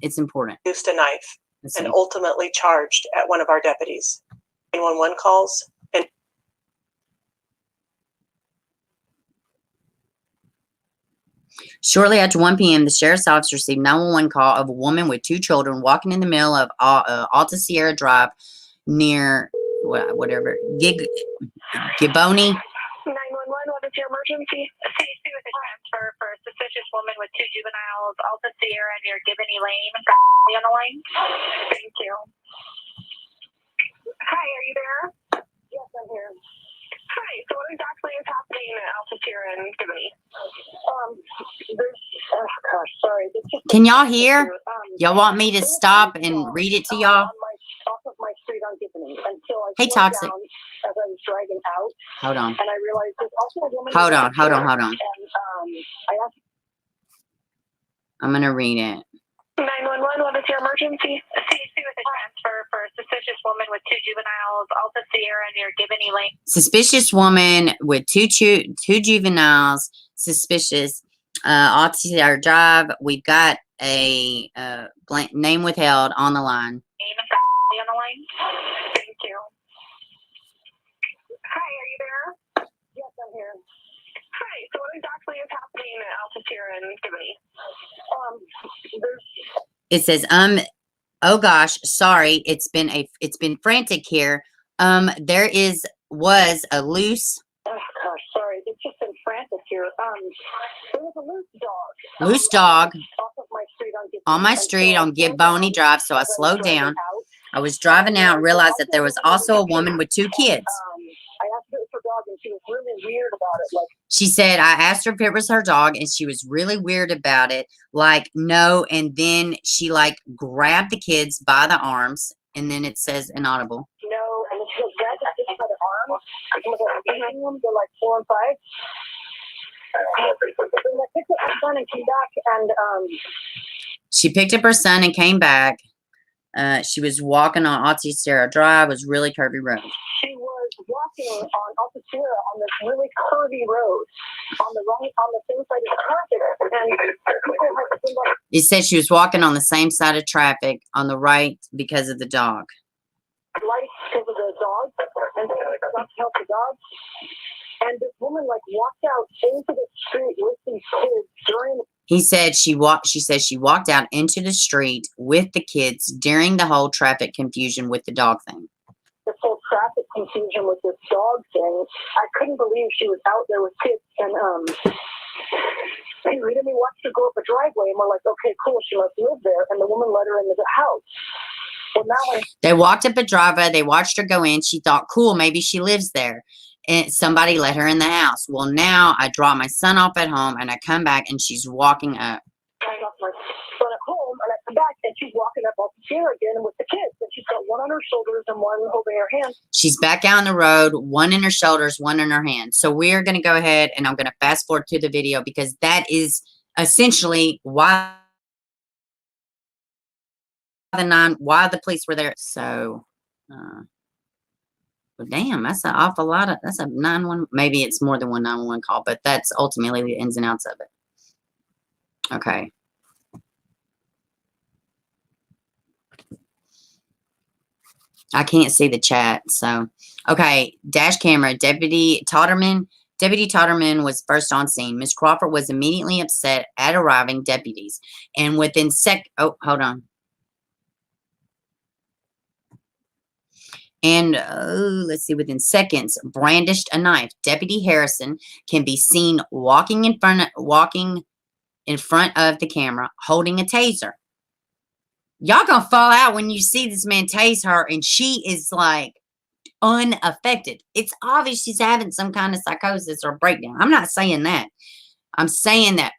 It's important. Used a knife and ultimately charged at one of our deputies. 911 calls and shortly after 1 p.m., the sheriff's office received 911 call of a woman with 2 children walking in the middle of Alta Sierra Drive near whatever Giboni. 911, what is your emergency? CC with a transfer for a suspicious woman with 2 juveniles, Alta Sierra near Giboni Lane. On the line? Thank you. Hi, are you there? Yes, I'm here. Hi, so what exactly is happening at Alta Sierra and Giboni? Sorry. Can y'all hear? Y'all want me to stop and read it to y'all? Off of my street on Giboni until I Hey, Toxic. down as I was driving out. Hold on. And I realized there's also a woman. Hold on. And I asked. I'm going to read it. 911, what is your emergency? CC with a transfer for a suspicious woman with 2 juveniles, Alta Sierra near Giboni Lane. Suspicious woman with two juveniles. Suspicious. Alta Sierra Drive. We've got a blank name withheld on the line. On the line? Thank you. Hi, are you there? Yes, I'm here. exactly is happening at Alta Sierra and Gibney? It says, oh gosh, sorry, it's been frantic here. There was a loose Oh gosh, sorry, it's just been frantic here. There was a loose dog off of my street on Gibney. on my street on Giboney Drive, so I slowed down. I was driving out and realized that there was also a woman with 2 kids. I asked her if her dog, and she was really weird about it. Like, She said, I asked her if it was her dog, and she was really weird about it. Like, no, and then she, like, grabbed the kids by the arms, and then it says inaudible. no, and then she goes, grab the kids by the arms. They're like 4 and 5. Then I picked up my son and came back, and She picked up her son and came back. She was walking on Athian Rivera Drive, was really curvy road. she was walking on Alta Sierra on this really curvy road on the same side of traffic, and people had been like, It said she was walking on the same side of traffic on the right because of the dog. lights because of the dog, and they were about to help the dog. And this woman like walked out into the street with these kids during. She said she walked out into the street with the kids during the whole traffic confusion with the dog thing. This whole traffic confusion with this dog thing. I couldn't believe she was out there with kids, and we watched her go up a driveway, and we're like, okay, cool, she must live there. And the woman let her into the house. Well, now They walked up a driveway. They watched her go in. She thought, cool, maybe she lives there. And somebody let her in the house. Well, now I drop my son off at home, and I come back, and she's walking up. I got my son at home, and I come back, and she's walking up off the chair again with the kids, and she's got one on her shoulders and one holding her hand. She's back out on the road, one in her shoulders, one in her hand. So we're going to go ahead, and I'm going to fast forward to the video because that is essentially why the police were there. So, well, damn, that's an awful lot of, that's a 911, maybe it's more than one 911 call, but that's ultimately the ins and outs of it. Okay. I can't see the chat, so. Okay, dash camera, Deputy Totterman was first on scene. Miss Crawford was immediately upset at arriving deputies, and within hold on. And let's see, within seconds, brandished a knife. Deputy Harrison can be seen walking in front of the camera, holding a taser. Y'all gonna fall out when you see this man tase her, and she is like unaffected. It's obvious she's having some kind of psychosis or breakdown. I'm not saying that. I'm saying that,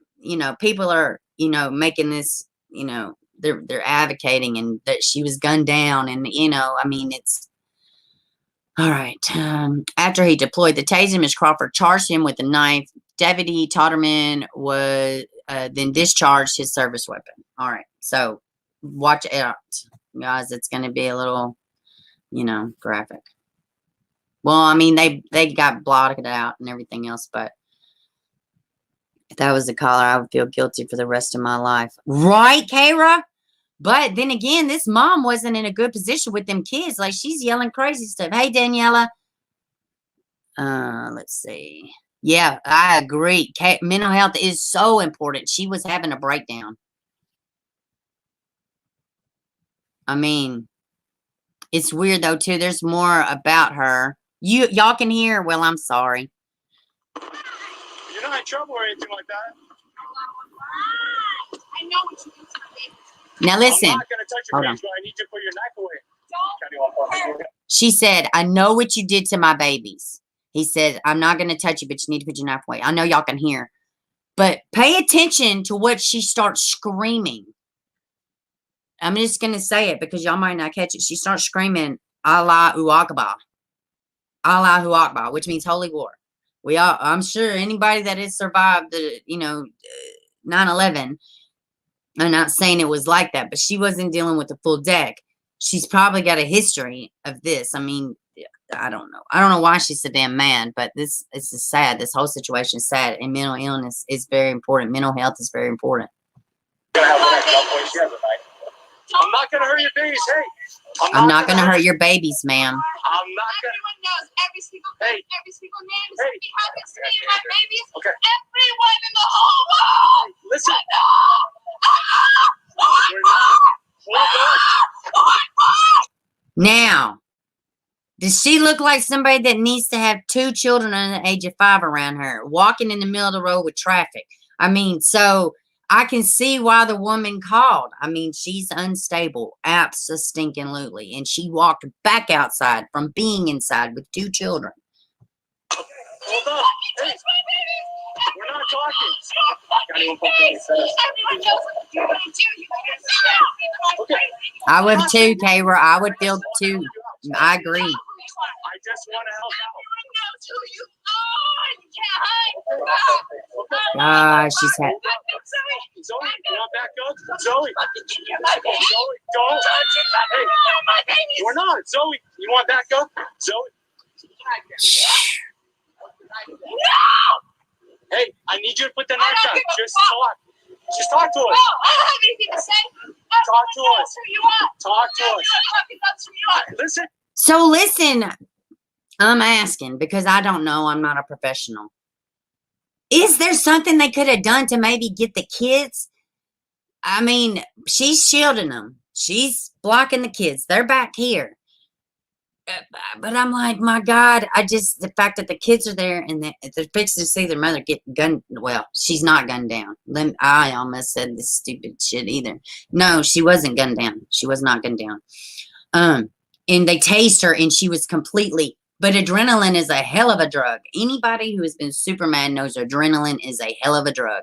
people are, making this, they're advocating and that she was gunned down, and it's. All right. After he deployed the taser, Ms. Crawford charged him with a knife. Deputy Totterman was then discharged his service weapon. All right. So watch out, guys. It's going to be a little, graphic. Well, they got blotted out and everything else, but if that was the caller, I would feel guilty for the rest of my life. Right, Kayla? But then again, this mom wasn't in a good position with them kids. Like, she's yelling crazy stuff. Hey, Daniela. Let's see. Yeah, I agree. Mental health is so important. She was having a breakdown. It's weird, though, too. There's more about her. Y'all can hear. Well, I'm sorry. You're not in trouble or anything like that. I know what you did to my baby. Now, listen. I'm not going to touch your face, but I need you to put your knife away. She said, I know what you did to my babies. He said, I'm not going to touch you, but you need to put your knife away. I know y'all can hear. But pay attention to what she starts screaming. I'm just going to say it because y'all might not catch it. She starts screaming, Allahu Akbar. Allahu Akbar, which means holy war. I'm sure anybody that has survived the, 9/11, I'm not saying it was like that, but she wasn't dealing with the full deck. She's probably got a history of this. I don't know. I don't know why she's so damn mad, but it's just sad. This whole situation is sad, and mental illness is very important. Mental health is very important. I'm not going to hurt your face. Hey, I'm not gonna hurt your babies, ma'am. I'm not gonna. Everyone knows every single Hey. thing, every single name. If Hey. something happens to me and my babies, Okay. everyone in the whole world. Listen. No. We're not. Hold on. Now, does she look like somebody that needs to have 2 children under the age of 5 around her, walking in the middle of the road with traffic? I mean, so I can see why the woman called. I mean, she's unstable, abso-stinking-lutely, and she walked back outside from being inside with 2 children. Hold on. Hey. We're not talking. Everyone knows what you're going to do. You can't stop. Okay. I would too, Kayla. I would feel too. I agree. I just want to help out. Everyone knows who you are. You can't hide. She's had. Zoe, you want back up? Zoe. You're my baby. Zoe, don't. Hey, My babies. we're not. Zoe, you want back up? Zoe. No. Hey, I need you to put the I knife don't down. give a Just fuck. talk. Just talk to No, us. I don't have anything to say. Talk to Everyone us. knows who you are. Talk to Everyone us. fucking knows who you are. Listen. So listen, I'm asking because I don't know. I'm not a professional. Is there something they could have done to maybe get the kids? I mean, she's shielding them. She's blocking the kids. They're back here. But I'm like, my God, the fact that the kids are there and they're fixing to see their mother get gunned. Well, she's not gunned down. I almost said this stupid shit either. No, she wasn't gunned down. She was not gunned down. And they tased her and she was completely, but adrenaline is a hell of a drug. Anybody who has been Superman knows adrenaline is a hell of a drug.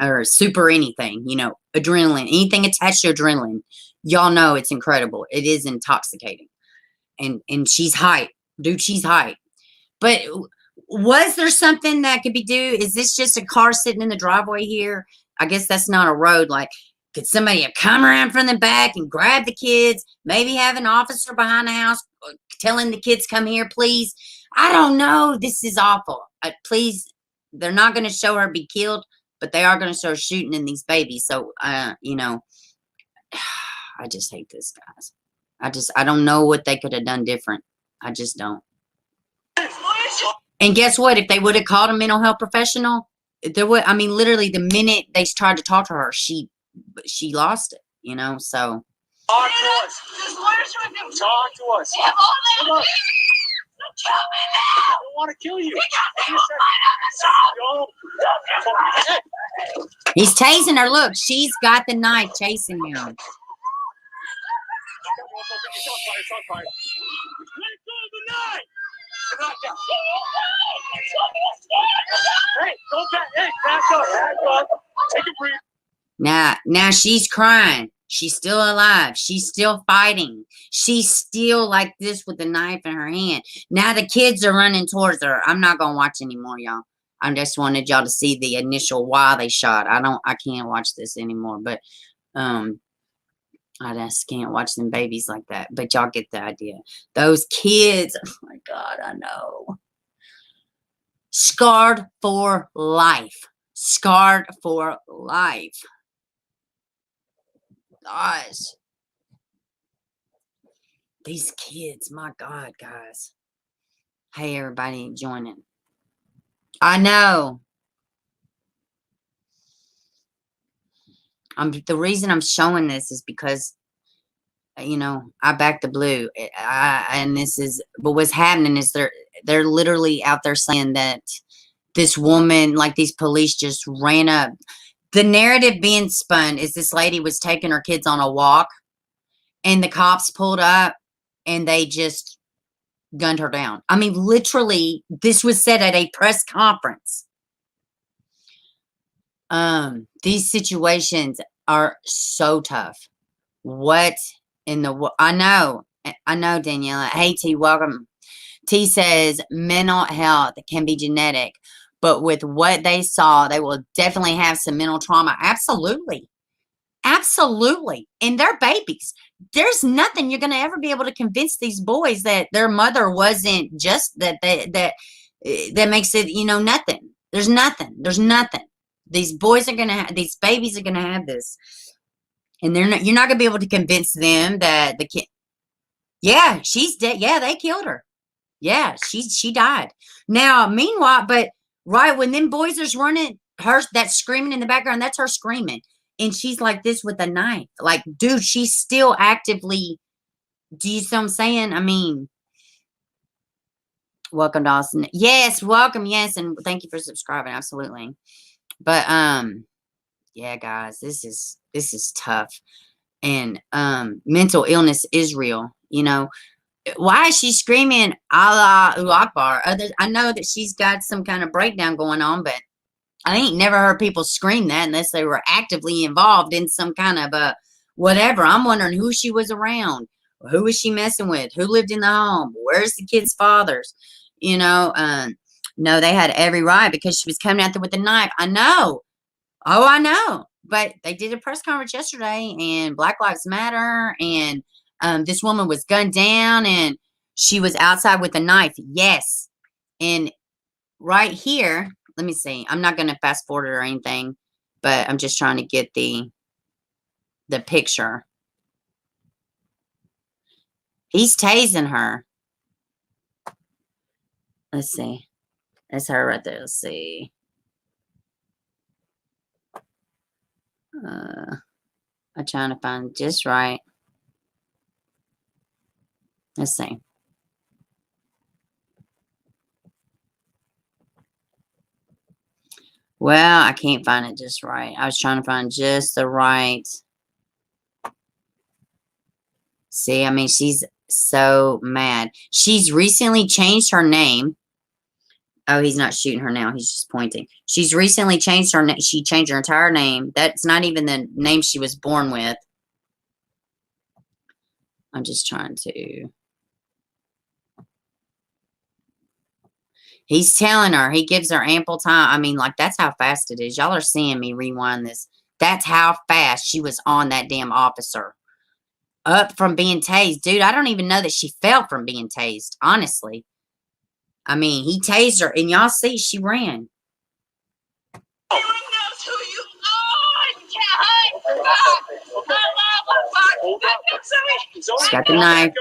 Or super anything, adrenaline, anything attached to adrenaline. Y'all know it's incredible. It is intoxicating. And she's hype. Dude, she's hype. But was there something that could be do? Is this just a car sitting in the driveway here? I guess that's not a road. Like, could somebody have come around from the back and grab the kids? Maybe have an officer behind the house telling the kids, come here, please. I don't know. This is awful. Please, they're not going to show her be killed, but they are going to show her shooting in these babies. So, I just hate this, guys. I don't know what they could have done different. I just don't. And guess what? If they would have called a mental health professional, literally the minute they tried to talk to her, she lost it, so. Talk to us. Talk to us. They have all Come that. on. Kill me I now. don't want to kill you. Because they You will said- find out. Hey, He's tasing her. Look, she's got the knife chasing him. It's on fire. Let go of the knife. Knock down. Hey, don't back. Hey, back up. Back up. Take a breath. Now she's crying. She's still alive. She's still fighting. She's still like this with the knife in her hand. Now the kids are running towards her. I'm not gonna watch anymore, y'all. I just wanted y'all to see the initial why they shot. I can't watch this anymore, but I just can't watch them babies like that. But y'all get the idea. Those kids, oh my God, I know. Scarred for life. Scarred for life. Gosh. These kids, my God, guys. Hey, everybody joining. I know. The reason I'm showing this is because, I back the blue. But what's happening is they're literally out there saying that this woman, like these police just ran up. The narrative being spun is this lady was taking her kids on a walk and the cops pulled up and they just gunned her down. I mean, literally, this was said at a press conference. These situations are so tough. What in the I know, Daniela. Hey, T, welcome. T says mental health can be genetic, but with what they saw, they will definitely have some mental trauma. Absolutely. Absolutely. And they're babies. There's nothing you're going to ever be able to convince these boys that their mother wasn't just that makes it, nothing. There's nothing. These boys are going to have, these babies are going to have this. And you're not going to be able to convince them that the kid, yeah, she's dead. Yeah, they killed her. Yeah, she died. Now, meanwhile, but right when them boys are running, that's screaming in the background, that's her screaming. And she's like this with a knife. Like, dude, she's still actively, do you see what I'm saying? I mean, welcome, Dawson. Yes, welcome. Yes, and thank you for subscribing. Absolutely. But yeah, guys, this is tough. And mental illness is real, you know. Why is she screaming Allah Akbar? I know that she's got some kind of breakdown going on, but I ain't never heard people scream that unless they were actively involved in some kind of a whatever. I'm wondering who she was around. Who was she messing with? Who lived in the home? Where's the kids' fathers? You know, no, they had every right because she was coming at them with a knife. I know. Oh, I know. But they did a press conference yesterday, and Black Lives Matter, and this woman was gunned down, and she was outside with a knife. Yes. And right here, let me see. I'm not going to fast forward or anything, but I'm just trying to get the picture. He's tasing her. Let's see. That's her right there. Let's see. I'm trying to find just right. Let's see. Well, I can't find it just right. I was trying to find just the right. See, I mean, she's so mad. She's recently changed her name. Oh, he's not shooting her now. He's just pointing. She's recently changed her name. She changed her entire name. That's not even the name she was born with. I'm just trying to. He's telling her. He gives her ample time. I mean, like, that's how fast it is. Y'all are seeing me rewind this. That's how fast she was on that damn officer. Up from being tased. Dude, I don't even know that she fell from being tased, honestly. I mean, he tased her, and y'all see she ran. Everyone knows who you are. You can't hide. She's got the knife.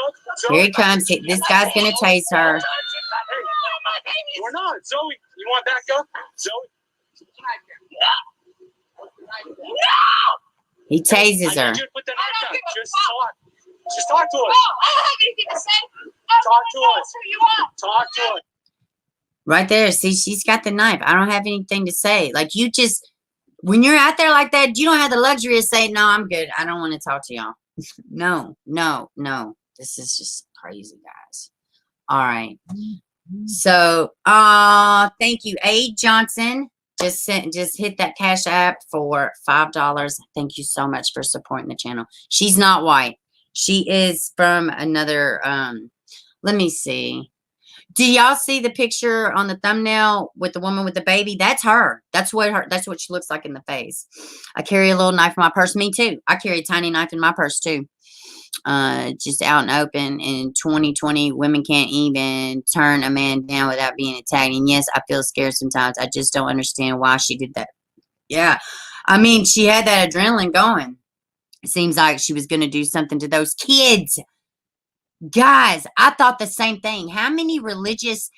Here he comes. This guy's going to tase her. We're not. Zoe, you want back up? Zoe? No! He tases I her. need you to put the knife down. Just talk. Just talk to us. No, I don't have anything to say. Talk to Everyone knows us. who you are. Talk to us. Right there. See, she's got the knife. I don't have anything to say. Like, you just, when you're out there like that, you don't have the luxury of saying, no, I'm good. I don't want to talk to y'all. No, no, no. This is just crazy, guys. All right. So, thank you. A. Johnson just hit that Cash App for $5. Thank you so much for supporting the channel. She's not white. She is from another, let me see. Do y'all see the picture on the thumbnail with the woman with the baby? That's her. That's what she looks like in the face. I carry a little knife in my purse. Me too. I carry a tiny knife in my purse too. Just out and open. In 2020, women can't even turn a man down without being attacked. And yes, I feel scared sometimes. I just don't understand why she did that. Yeah. I mean, she had that adrenaline going. It seems like she was going to do something to those kids. Guys, I thought the same thing. How many religious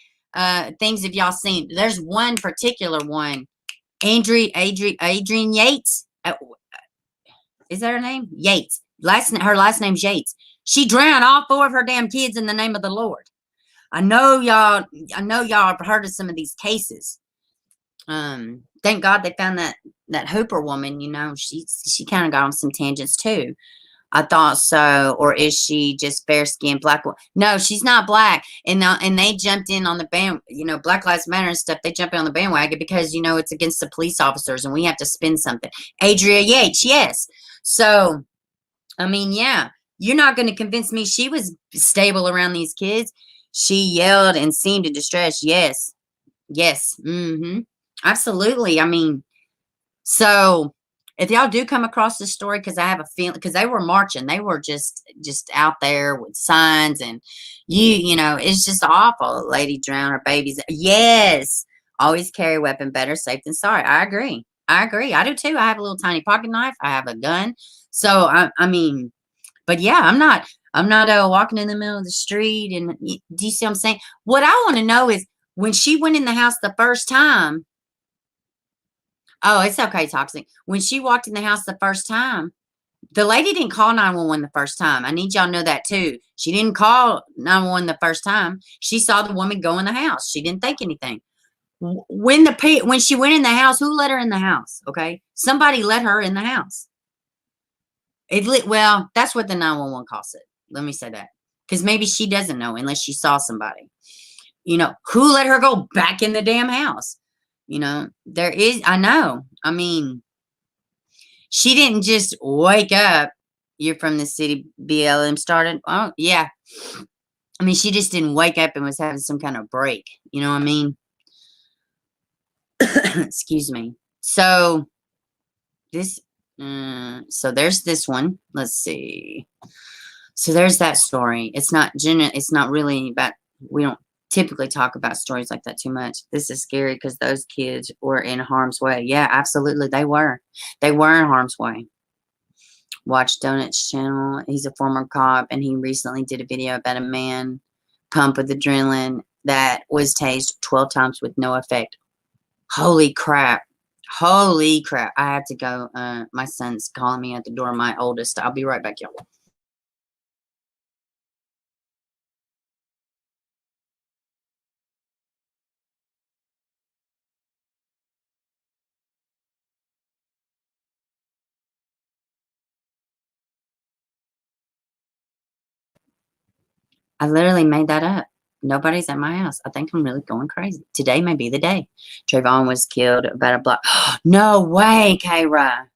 things have y'all seen? There's one particular one. Adrian Yates. Is that her name? Yates. Her last name's Yates. She drowned all 4 of her damn kids in the name of the Lord. I know y'all have heard of some of these cases. Thank God they found that Hooper woman, you know, she kind of got on some tangents too. I thought so. Or is she just fair-skinned black? No, she's not black. And they jumped in on the band, you know, Black Lives Matter and stuff. They jump in on the bandwagon because, you know, it's against the police officers and we have to spin something. Adria Yates, yes. So, I mean, yeah, you're not going to convince me she was stable around these kids. She yelled and seemed in distress. Yes. Yes. Mm-hmm. Absolutely. I mean, so if y'all do come across this story, because I have a feeling, because they were marching, they were just out there with signs, and you know, it's just awful. A lady drowned her babies. Yes, always carry a weapon, better safe than sorry. I agree. I agree. I do too. I have a little tiny pocket knife. I have a gun. So I mean, but yeah, I'm not walking in the middle of the street. And do you see what I'm saying? What I want to know is when she went in the house the first time. Oh, it's okay, Toxic. When she walked in the house the first time, the lady didn't call 911 the first time. I need y'all to know that too. She didn't call 911 the first time. She saw the woman go in the house. She didn't think anything. When she went in the house, who let her in the house? Okay, somebody let her in the house. Well, that's what the 911 call said. Let me say that, because maybe she doesn't know unless she saw somebody. You know, who let her go back in the damn house? You know, I know. I mean, she didn't just wake up. You're from the city, BLM started. Oh, yeah. I mean, she just didn't wake up and was having some kind of break. You know what I mean? Excuse me. So there's this one. Let's see. So there's that story. It's not really about, we don't typically talk about stories like that too much. This is scary because those kids were in harm's way. Yeah, absolutely. They were in harm's way. Watch Donut's channel. He's a former cop, and he recently did a video about a man pumped with adrenaline that was tased 12 times with no effect. Holy crap. Holy crap. I have to go. My son's calling me at the door, my oldest. I'll be right back, y'all. I literally made that up. Nobody's at my house. I think I'm really going crazy. Today may be the day. Trayvon was killed about a block. No way, Kayla.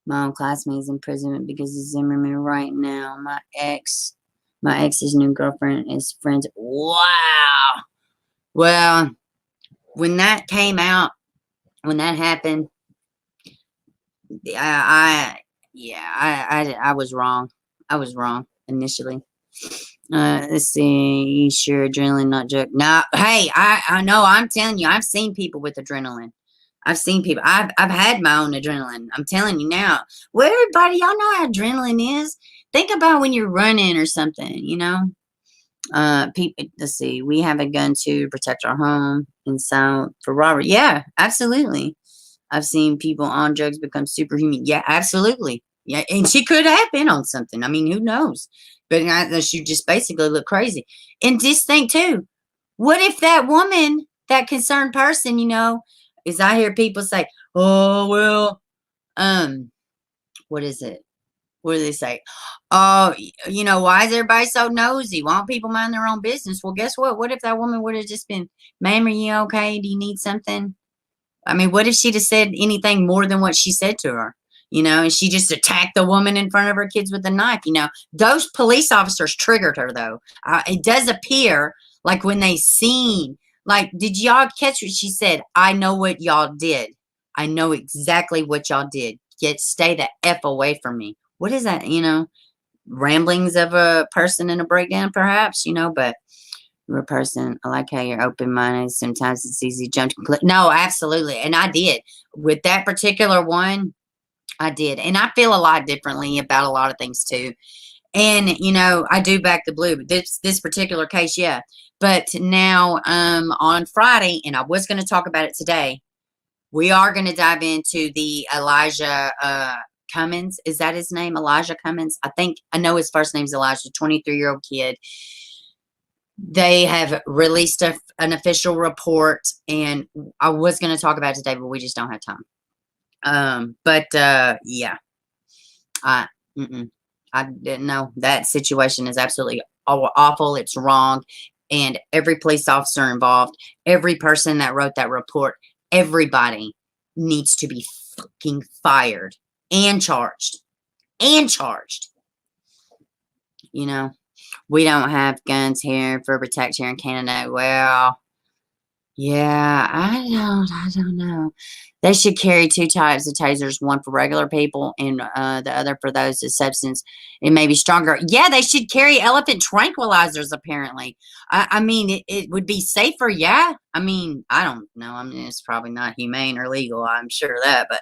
My own classmate's in prison because of Zimmerman right now. My ex's new girlfriend is friends. Wow. Well, when that came out, when that happened, I was wrong. I was wrong initially. Let's see. Sure, adrenaline, not joke. No, hey, I know. I'm telling you, I've seen people with adrenaline. I've seen people. I've had my own adrenaline. I'm telling you now. Well, everybody, y'all know how adrenaline is. Think about when you're running or something. You know. People. Let's see. We have a gun to protect our home, and so for robbery. Yeah, absolutely. I've seen people on drugs become superhuman. Yeah, absolutely. Yeah, and she could have been on something. I mean, who knows? But she just basically looked crazy. And just think too, what if that woman, that concerned person, you know, is I hear people say, "Oh well, what is it? What do they say? Oh, you know, why is everybody so nosy? Why don't people mind their own business?" Well, guess what? What if that woman would have just been, "Ma'am, are you okay? Do you need something?" I mean, what if she'd have said anything more than what she said to her? You know, and she just attacked the woman in front of her kids with a knife. You know, those police officers triggered her, though. It does appear like when they seen, like, did y'all catch what she said? I know what y'all did. I know exactly what y'all did. Stay the F away from me. What is that? You know, ramblings of a person in a breakdown, perhaps, you know, but you're a person. I like how you're open-minded. Sometimes it's easy to jump to conclusions. No, absolutely. And I did. With that particular one, I did. And I feel a lot differently about a lot of things too. And, you know, I do back the blue. But this particular case, yeah. But now on Friday, and I was going to talk about it today, we are going to dive into the Elijah Cummins. Is that his name? Elijah Cummins? I know his first name's Elijah, 23-year-old kid. They have released an official report, and I was going to talk about it today, but we just don't have time. Yeah, I didn't know. That situation is absolutely awful. It's wrong, and every police officer involved, every person that wrote that report, everybody needs to be fucking fired and charged. You know. We don't have guns here for protect here in Canada. Well, Yeah, I don't know. They should carry two types of tasers, one for regular people and the other for those with substance. It may be stronger. Yeah, they should carry elephant tranquilizers, apparently. I mean, it would be safer, yeah. I mean, I don't know. I mean, it's probably not humane or legal, I'm sure of that, but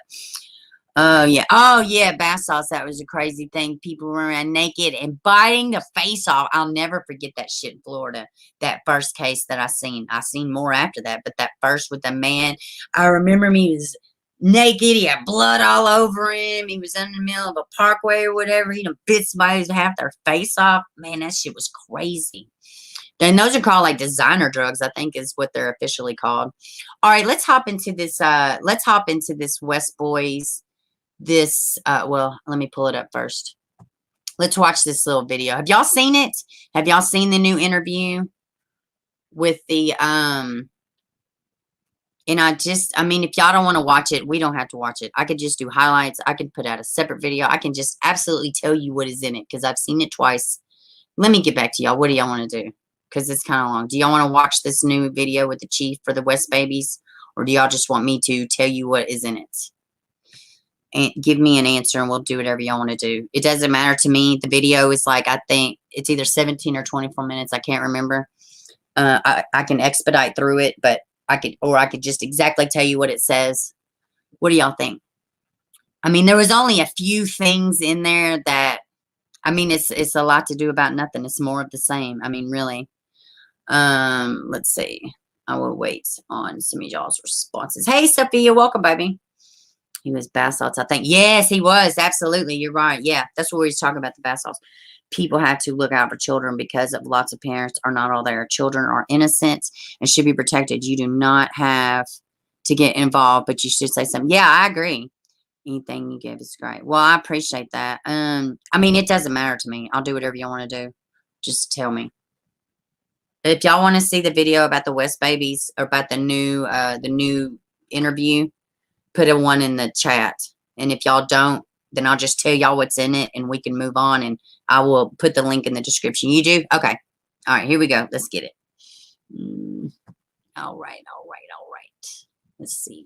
yeah. Oh, yeah. Bath salts. That was a crazy thing. People were around naked and biting the face off. I'll never forget that shit in Florida. That first case that I seen. I seen more after that, but that first with the man, I remember him. He was naked. He had blood all over him. He was in the middle of a parkway or whatever. He done bit somebody half their face off. Man, that shit was crazy. And those are called like designer drugs, I think is what they're officially called. All right, let's hop into this. Let's hop into this West Boys. This well, let me pull it up first. Let's watch this little video. Have y'all seen it? Have y'all seen the new interview with the and I mean, if y'all don't want to watch it, we don't have to watch it. I could just do highlights. I could put out a separate video. I can just absolutely tell you what is in it because I've seen it twice. Let me get back to y'all. What do y'all want to do? Because it's kind of long. Do y'all want to watch this new video with the chief for the West Babies, or do y'all just want me to tell you what is in it? And give me an answer and we'll do whatever y'all want to do. It doesn't matter to me. The video is like, I think it's either 17 or 24 minutes. I can't remember. I can expedite through it, but I could just exactly tell you what it says. What do y'all think? I mean, there was only a few things in there that, I mean, it's a lot to do about nothing. It's more of the same. I mean, really. Let's see. I will wait on some of y'all's responses. Hey, Sophia, welcome, baby. He was bath salts, I think. Yes, he was. Absolutely. You're right. Yeah, that's what we was talking about, the bath salts. People have to look out for children because of lots of parents are not all there. Children are innocent and should be protected. You do not have to get involved, but you should say something. Yeah, I agree. Anything you give is great. Well, I appreciate that. I mean, it doesn't matter to me. I'll do whatever you want to do. Just tell me. If y'all want to see the video about the West Babies or about the new interview, put a one in the chat. And if y'all don't, then I'll just tell y'all what's in it and we can move on and I will put the link in the description. You do? Okay. All right, here we go. Let's get it. All right. Let's see.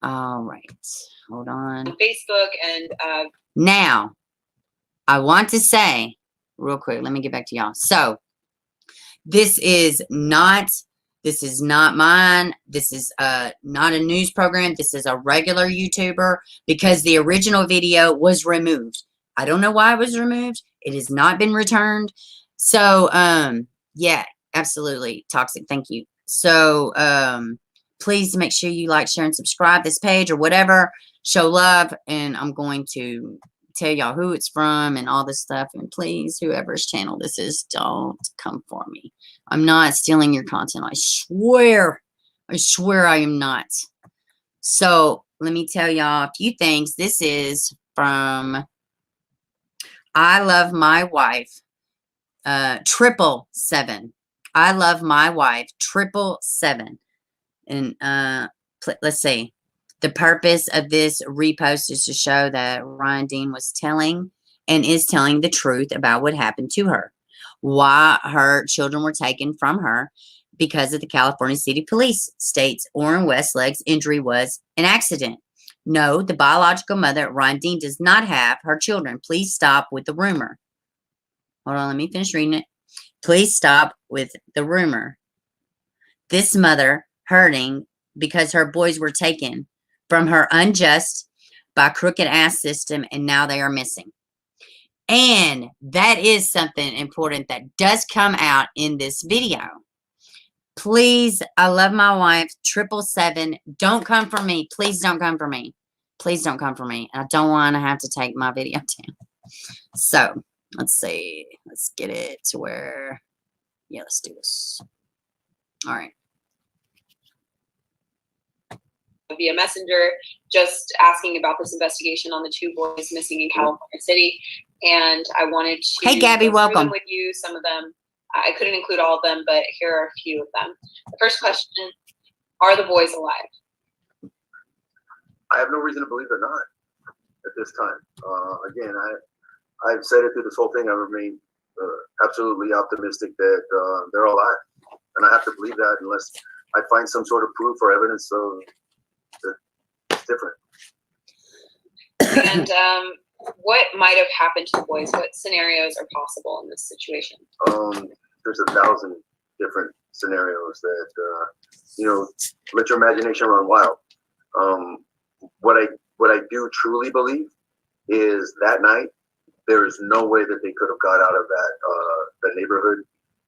All right. Hold on. Facebook and now, I want to say real quick, let me get back to y'all. So, this is not mine. This is not a news program. This is a regular YouTuber because the original video was removed. I don't know why it was removed. It has not been returned. So, yeah, absolutely toxic. Thank you. So, please make sure you like, share, and subscribe this page or whatever. Show love, and I'm going to tell y'all who it's from and all this stuff. And please, whoever's channel this is, don't come for me. I'm not stealing your content. I swear I am not. So let me tell y'all a few things. This is from I Love My Wife 777. I Love My Wife 777. And let's see. The purpose of this repost is to show that Ryan Dean was telling and is telling the truth about what happened to her. Why her children were taken from her because of the California City Police states Orrin Westleg's injury was an accident. No, the biological mother, Ryan Dean, does not have her children. Please stop with the rumor. Hold on, let me finish reading it. Please stop with the rumor. This mother hurting because her boys were taken from her unjust by crooked ass system, and now they are missing. And that is something important that does come out in this video. Please, I love my wife 777. Don't come for me. Please don't come for me. Please don't come for me. I don't want to have to take my video down. So let's see. Let's get it to where, yeah, let's do this. All right. via messenger, just asking about this investigation on the two boys missing in California City. And I wanted to Hey, Gabby, go through welcome. them with you. Some of them, I couldn't include all of them, but here are a few of them. The first question, are the boys alive? I have no reason to believe they're not at this time. Again, I've said it through this whole thing. I remain absolutely optimistic that they're alive, and I have to believe that unless I find some sort of proof or evidence of that it's different. And what might have happened to the boys? What scenarios are possible in this situation? There's 1,000 different scenarios that let your imagination run wild. What I do truly believe is that night there is no way that they could have got out of that neighborhood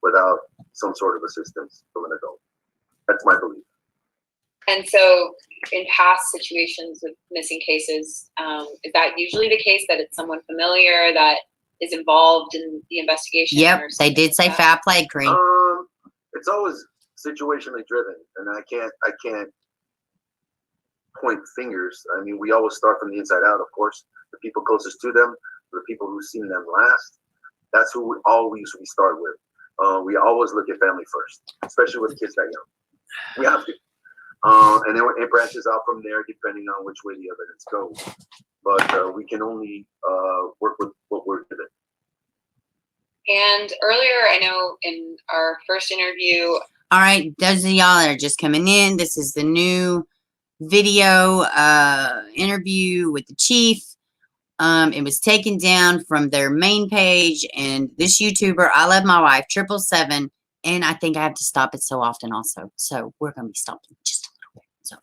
without some sort of assistance from an adult. That's my belief. And so, in past situations with missing cases, is that usually the case, that it's someone familiar that is involved in the investigation? Yep, they did say foul play, Green. It's always situationally driven, and I can't point fingers. I mean, we always start from the inside out, of course. The people closest to them, the people who've seen them last, that's who we start with. We always look at family first, especially with kids that young. We have to. And then it branches out from there depending on which way the evidence goes. But we can only work with what we're given. And earlier, I know in our first interview. All right, those of y'all that are just coming in, this is the new video interview with the chief. It was taken down from their main page, and this YouTuber, I Love My Wife, 777, and I think I have to stop it so often also. So we're going to be stopping just a little bit. So,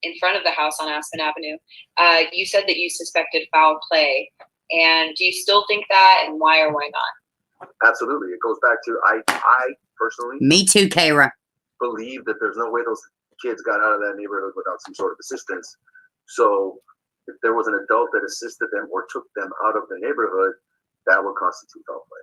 in front of the house on Aspen Avenue, you said that you suspected foul play, and do you still think that, and why or why not? Absolutely. It goes back to I personally. Me too, Kayla. Believe that there's no way those kids got out of that neighborhood without some sort of assistance. So if there was an adult that assisted them or took them out of the neighborhood, that would constitute foul play.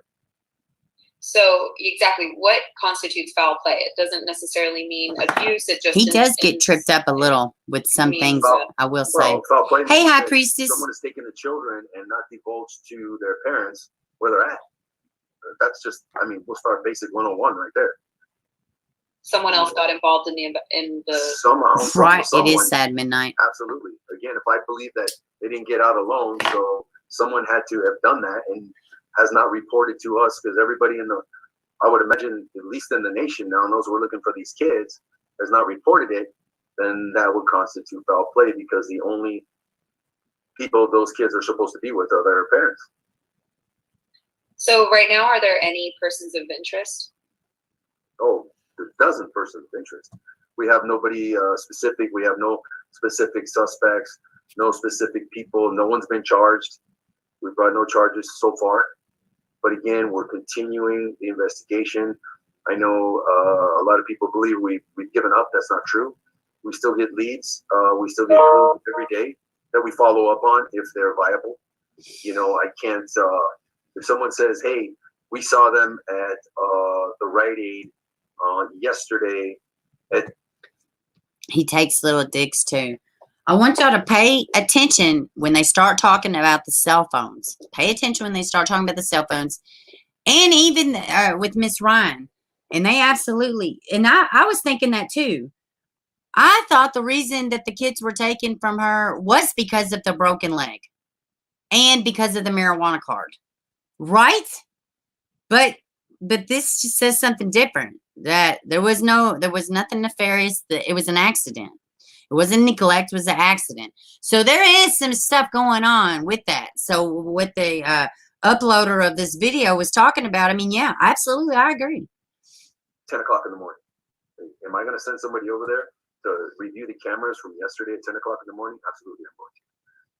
So exactly what constitutes foul play? It doesn't necessarily mean abuse. It just he does get tripped up a little with some things. I will say. Foul play. Hey, High Priestess. Someone is taking the children and not divulge to their parents where they're at. That's just. I mean, we'll start basic 101 right there. Someone else got involved in the somehow. Right. It is sad midnight. Absolutely. Again, if I believe that they didn't get out alone, so someone had to have done that and has not reported to us, because everybody I would imagine, at least in the nation now, knows we're looking for these kids, has not reported it, then that would constitute foul play, because the only people those kids are supposed to be with are their parents. So right now, are there any persons of interest? Oh, a dozen persons of interest. We have nobody specific. We have no specific suspects, no specific people. No one's been charged. We've brought no charges so far. But again, we're continuing the investigation. I know a lot of people believe we've given up. That's not true. We still get leads. We still get clues every day that we follow up on if they're viable. I can't. If someone says, "Hey, we saw them at the Rite Aid yesterday," he takes little digs too. I want y'all to pay attention when they start talking about the cell phones. Pay attention when they start talking about the cell phones. And even with Miss Ryan. And they absolutely, and I was thinking that too. I thought the reason that the kids were taken from her was because of the broken leg. And because of the marijuana card. Right? But this just says something different. That there was nothing nefarious. It was an accident. It wasn't neglect, it was an accident. So there is some stuff going on with that. So what the uploader of this video was talking about, I mean, yeah, absolutely, I agree. 10 o'clock in the morning. Am I going to send somebody over there to review the cameras from yesterday at 10 o'clock in the morning? Absolutely, I'm going to.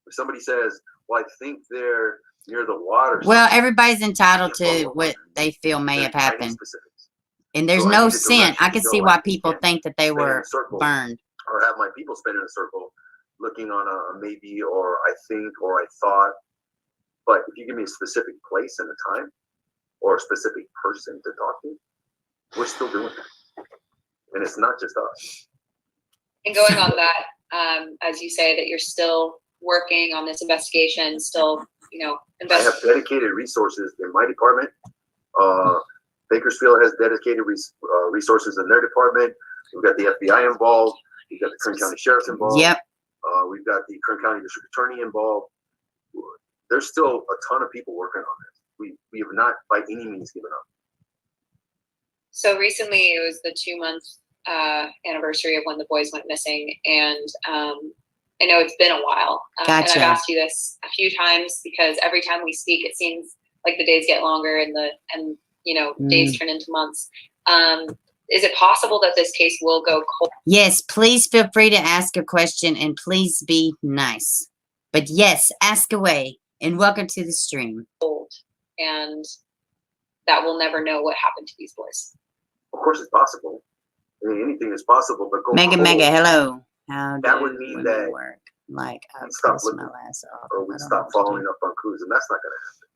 If somebody says, well, I think they're near the water. Well, everybody's entitled to what they feel may have happened. And there's no scent. I can see why people think that they were burned. Or have my people spin in a circle looking on a maybe, or I think, or I thought. But if you give me a specific place and a time or a specific person to talk to, we're still doing that. And it's not just us. And going on that, as you say, that you're still working on this investigation, still, I have dedicated resources in my department. Bakersfield has dedicated resources in their department. We've got the FBI involved. We've got the Kern County Sheriff's involved. Yep. We've got the Kern County District Attorney involved. There's still a ton of people working on this. we have not by any means given up. So recently it was the 2-month anniversary of when the boys went missing, and I know it's been a while. And I've asked you this a few times because every time we speak, it seems like the days get longer and days turn into months. Is it possible that this case will go cold? Yes, please feel free to ask a question and please be nice. But yes, ask away and welcome to the stream. And that we'll never know what happened to these boys. Of course, it's possible. I mean, anything is possible, but Mega, hello. How that would mean that work? Like, I'll stop my looking, last off. or we stop following up on clues, and that's not going to happen.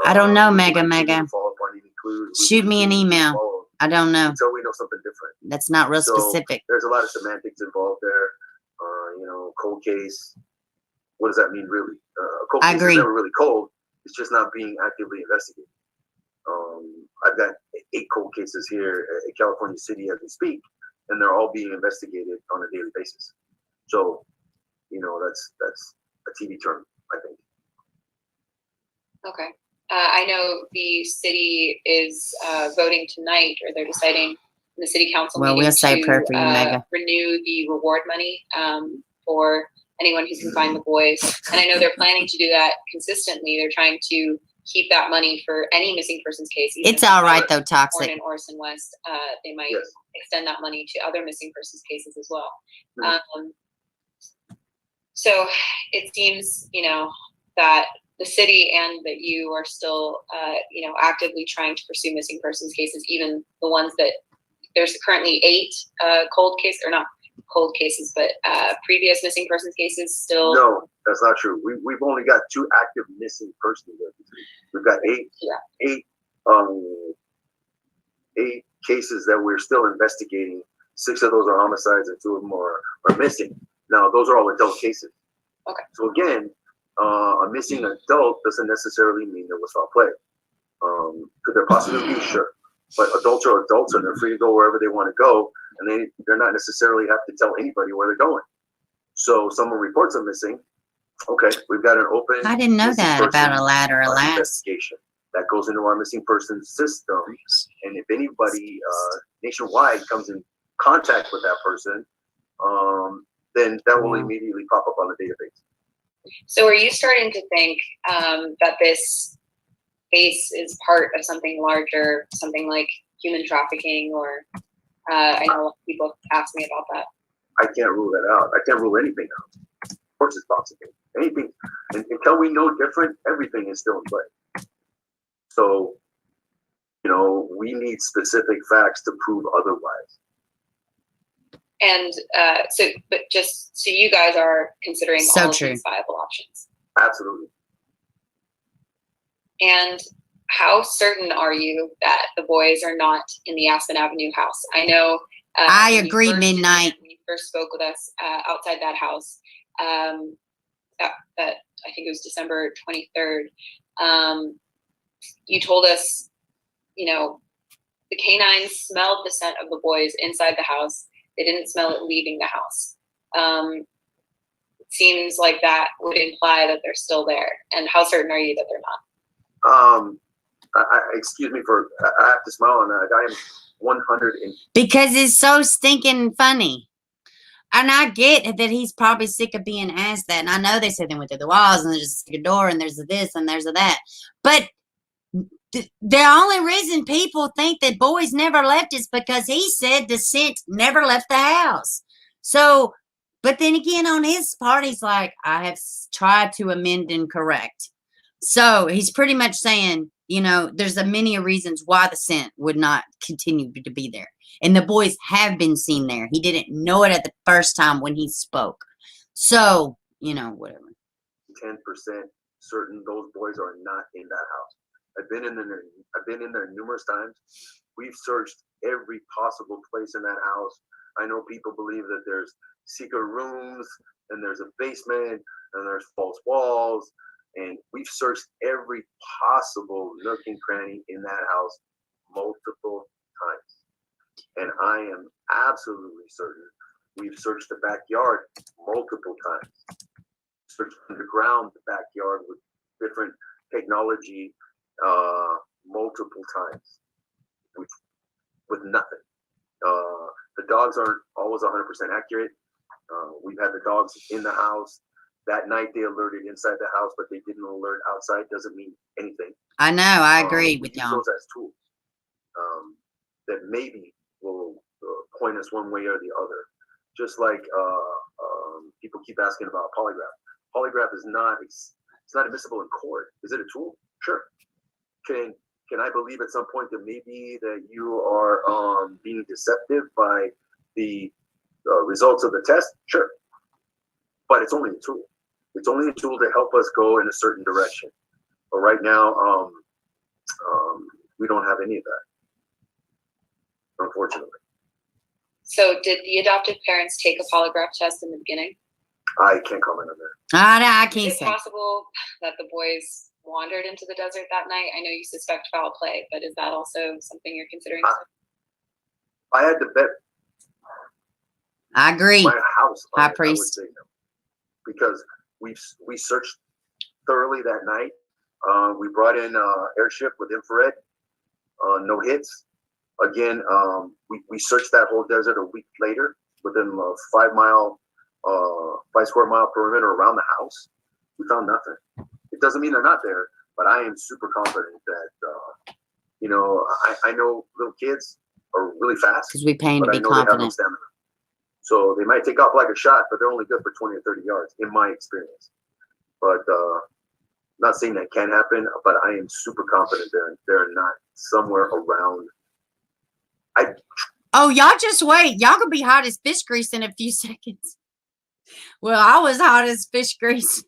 I don't know, we Mega. follow up on any clues. Shoot me an email. I don't know. Until we know something different. That's not real specific. There's a lot of semantics involved there. Cold case. What does that mean, really? A cold case is never really cold. It's just not being actively investigated. I've got 8 cold cases here in California City as we speak, and they're all being investigated on a daily basis. So, that's a TV term, I think. Okay. I know the city is voting tonight, or they're deciding in the city council meeting to renew the reward money for anyone who can find the boys. And I know they're planning to do that consistently. They're trying to keep that money for any missing persons case. It's all right, though, Toxic. In Orson West, they might extend that money to other missing persons cases as well. Mm-hmm. So it seems, that the city and that you are still, actively trying to pursue missing persons cases, even the ones that there's currently 8 cold cases, or not cold cases, but previous missing persons cases still. No, that's not true. We've only got 2 active missing persons. We've got 8 cases that we're still investigating. 6 of those are homicides and 2 of them are missing. Now, those are all adult cases. Okay. So again, a missing adult doesn't necessarily mean there was foul play. Could there possibly be? Sure. But adults are adults, and they're free to go wherever they want to go, and they're not necessarily have to tell anybody where they're going. So someone reports them missing. Okay, we've got an open. I didn't know that about a lad or a lass. Investigation that goes into our missing persons system, and if anybody nationwide comes in contact with that person, then that will immediately pop up on the database. So are you starting to think that this case is part of something larger, something like human trafficking, or I know people ask me about that. I can't rule that out. I can't rule anything out. Of course it's possible. Anything, until we know different, everything is still in play. So, we need specific facts to prove otherwise. And so you guys are considering all of these viable options. Absolutely. And how certain are you that the boys are not in the Aspen Avenue house? I know. I agree, Midnight. When you first spoke with us outside that house, that I think it was December 23rd, you told us, the canines smelled the scent of the boys inside the house. They didn't smell it leaving the house. It seems like that would imply that they're still there. And how certain are you that they're not? Excuse me I have to smile on that. I am 100 because it's so stinking funny. And I get that he's probably sick of being asked that. And I know they said they went through the walls and there's a door and there's a this and there's a that. But the only reason people think that boys never left is because he said the scent never left the house. So, but then again, on his part, he's like, I have tried to amend and correct. So he's pretty much saying, there's many reasons why the scent would not continue to be there. And the boys have been seen there. He didn't know it at the first time when he spoke. So, whatever. 10% certain those boys are not in that house. I've been in there numerous times. We've searched every possible place in that house. I know people believe that there's secret rooms and there's a basement and there's false walls, and we've searched every possible nook and cranny in that house multiple times. And I am absolutely certain we've searched the backyard multiple times. Searched underground the backyard with different technology multiple times with nothing. The dogs aren't always 100% accurate. We've had the dogs in the house. That night they alerted inside the house, but they didn't alert outside. Doesn't mean anything. I know. I agree with use y'all. those as tools that maybe will point us one way or the other. Just like people keep asking about polygraph. Polygraph is not admissible in court. Is it a tool? Sure. Can I believe at some point that maybe that you are being deceptive by the results of the test? Sure. But it's only a tool. It's only a tool to help us go in a certain direction. But right now, we don't have any of that, unfortunately. So did the adoptive parents take a polygraph test in the beginning? I can't comment on that. I can't Is it say. possible that the boys wandered into the desert that night? I know you suspect foul play, but is that also something you're considering? I had to bet I agree. my house on High it, I would priest. say no. Because we searched thoroughly that night. We brought in airship with infrared, no hits. Again, we searched that whole desert a week later within a 5 square mile perimeter around the house. We found nothing. It doesn't mean they're not there, but I am super confident that, I know little kids are really fast. Because we pay him to but be I know they have no confident. stamina. So they might take off like a shot, but they're only good for 20 or 30 yards, in my experience. But not saying that can happen, but I am super confident they're not somewhere around. Oh, y'all just wait. Y'all gonna be hot as fish grease in a few seconds. Well, I was hot as fish grease.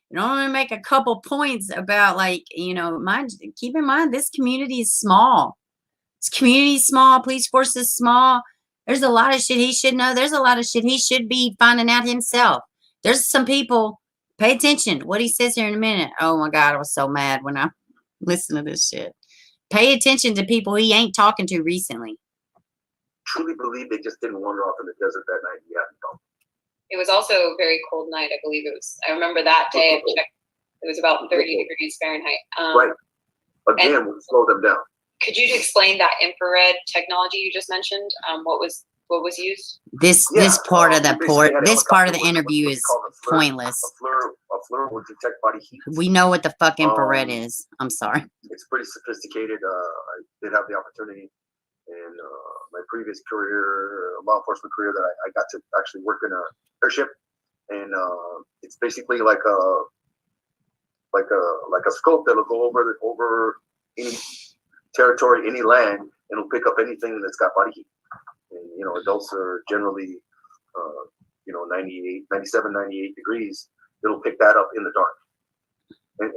And I'm gonna make a couple points about keep in mind this community is small. This community is small, police force is small. There's a lot of shit he should know. There's a lot of shit he should be finding out himself. There's some people, pay attention. What he says here in a minute. Oh my God, I was so mad when I listened to this shit. Pay attention to people he ain't talking to recently. Truly believe they just didn't wander off in the desert that night. Yeah, no. It was also a very cold night. I believe it was. I remember that day. I checked. It was about 30 degrees Fahrenheit. Right. Again, we'll slow them down. Could you explain that infrared technology you just mentioned? What was used? This part of the interview is pointless. A FLIR will detect body heat. We know what the fuck infrared is. I'm sorry. It's pretty sophisticated. I did have the opportunity in my previous career, law enforcement career, that I got to actually work in a airship, and it's basically like a scope that'll go over any territory, any land, and it'll pick up anything that's got body heat. And adults are generally 97, 98 degrees. It'll pick that up in the dark,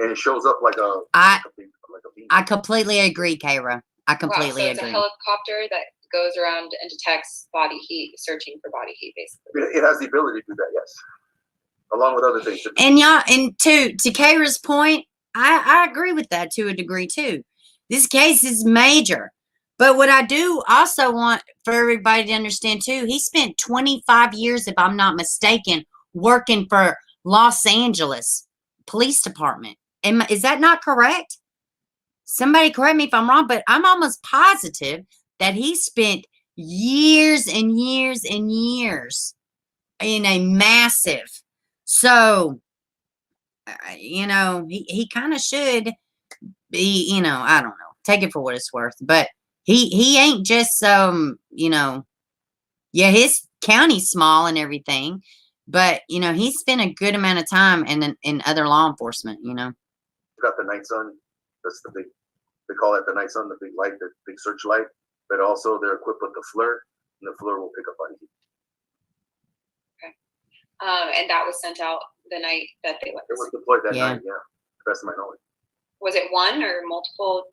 and it shows up like a beam. I completely agree, Kayla. I completely so agree. It's a helicopter that goes around and detects body heat, searching for body heat, basically. It has the ability to do that, yes, along with other things. And to Kayla's point, I agree with that to a degree too. This case is major. But what I do also want for everybody to understand too, he spent 25 years, if I'm not mistaken, working for Los Angeles Police Department. Is that not correct? Somebody correct me if I'm wrong, but I'm almost positive that he spent years and years and years in a massive. So, he kind of should be, I don't know, take it for what it's worth, but he ain't just his county's small and everything, but he spent a good amount of time in other law enforcement. Got the night sun. That's the big. They call it the night sun, the big light, the big searchlight. But also they're equipped with the FLIR, and the FLIR will pick up body heat. Okay. And that was sent out the night that they went. It was deployed that night. Yeah, to the best of my knowledge. Was it one or multiple?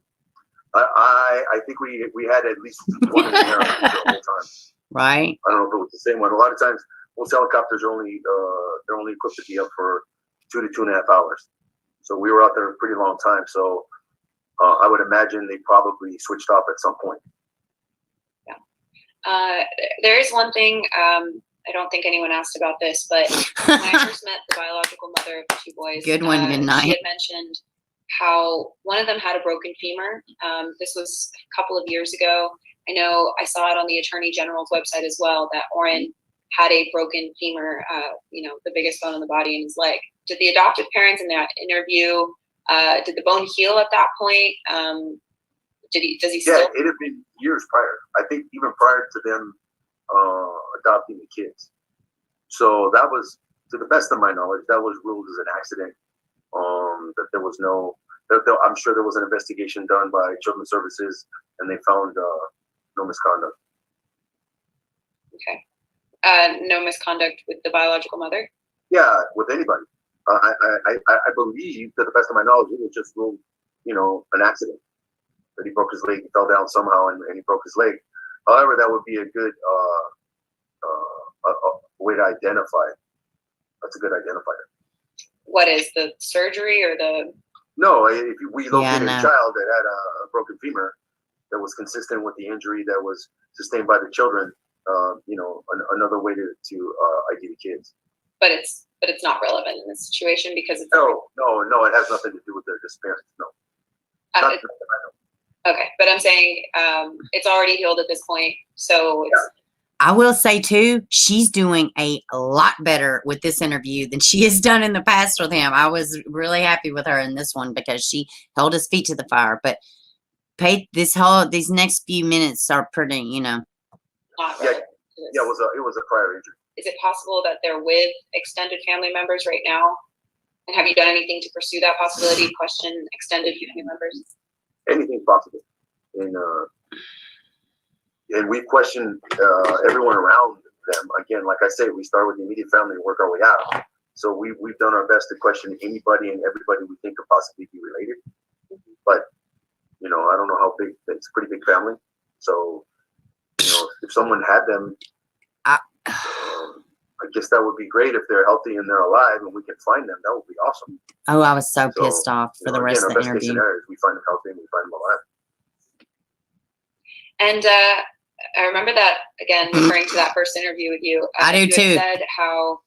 I think we had at least one in the air the whole time. Right. I don't know if it was the same one. A lot of times, most helicopters are only equipped to be up for 2 to 2.5 hours. So we were out there a pretty long time. So I would imagine they probably switched off at some point. Yeah. There is one thing. I don't think anyone asked about this, but when I first met the biological mother of the two boys, good one, Midnight. she had mentioned how one of them had a broken femur. This was a couple of years ago. I know I saw it on the Attorney General's website as well, that Oren had a broken femur, the biggest bone in the body in his leg. Did the adoptive parents in that interview, did the bone heal at that point? Does he still? Yeah, it had been years prior. I think even prior to them adopting the kids. So that was, to the best of my knowledge, that was ruled as an accident. That there was no, I'm sure there was an investigation done by Children's Services, and they found no misconduct. Okay. No misconduct with the biological mother? Yeah, with anybody. I believe, to the best of my knowledge, it was just ruled, an accident. That he broke his leg, he fell down somehow, and he broke his leg. However, that would be a good way to identify. That's a good identifier. What is the surgery or the? No, if we located no. a child that had a broken femur that was consistent with the injury that was sustained by the children, another way to ID the kids. But it's not relevant in this situation because it's no, it has nothing to do with their disappearance. No. Okay, but I'm saying it's already healed at this point, so it's. I will say too, she's doing a lot better with this interview than she has done in the past with him. I was really happy with her in this one because she held his feet to the fire. But these next few minutes are pretty, Not relevant. Yeah, it was a prior injury. Is it possible that they're with extended family members right now? And have you done anything to pursue that possibility? Question extended family members. Anything's possible, and we question everyone around them. Again, like I said, we start with the immediate family and work our way out. So we've done our best to question anybody and everybody we think could possibly be related. But I don't know how big. It's a pretty big family. So if someone had them, I guess that would be great if they're healthy and they're alive and we can find them. That would be awesome. Oh, I was so pissed off for the rest of the interview. Scenario is we find them healthy and we find them alive. And I remember that, again, referring to that first interview with you. I do too. You said how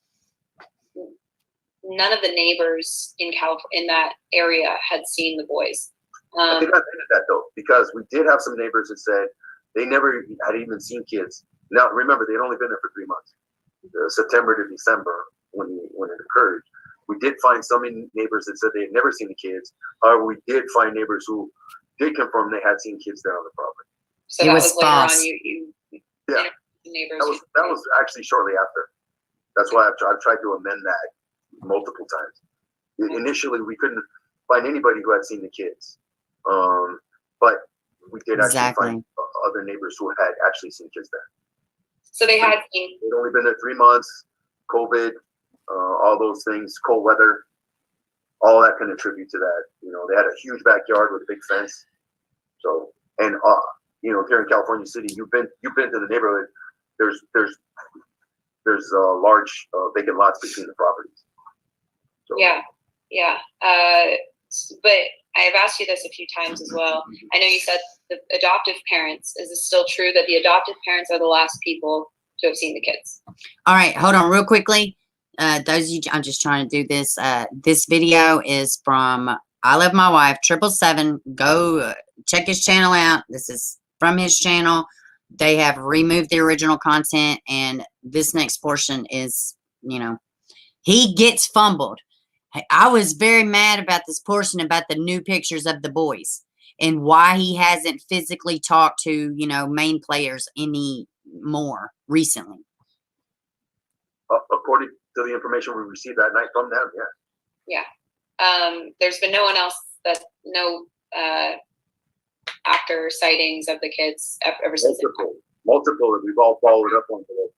none of the neighbors in that area had seen the boys. I think I admitted that though, because we did have some neighbors that said they never had even seen kids. Now, remember, they'd only been there for 3 months, September to December when it occurred. We did find some neighbors that said they had never seen the kids. However, we did find neighbors who did confirm they had seen kids there on the property. So that was later on. You yeah, neighbors. That was actually shortly after. That's why I've tried to amend that multiple times. Initially, we couldn't find anybody who had seen the kids, but we did actually find other neighbors who had actually seen kids there. So they had seen. They'd only been there 3 months. COVID, all those things, cold weather, all that can attribute to that. They had a huge backyard with a big fence. So, and here in California City, you've been to the neighborhood. There's large vacant lots between the properties. So, yeah. But I have asked you this a few times as well. I know you said the adoptive parents. Is it still true that the adoptive parents are the last people to have seen the kids? All right, hold on real quickly. Those of you, I'm just trying to do this. This video is from I Love My Wife 777. Go check his channel out. This is from his channel. They have removed the original content, and this next portion is, he gets fumbled. I was very mad about this portion about the new pictures of the boys and why he hasn't physically talked to, main players any more recently. According to the information we received that night from them, yeah. There's been no one else no actor sightings of the kids ever since. Multiple that we've all followed up on for those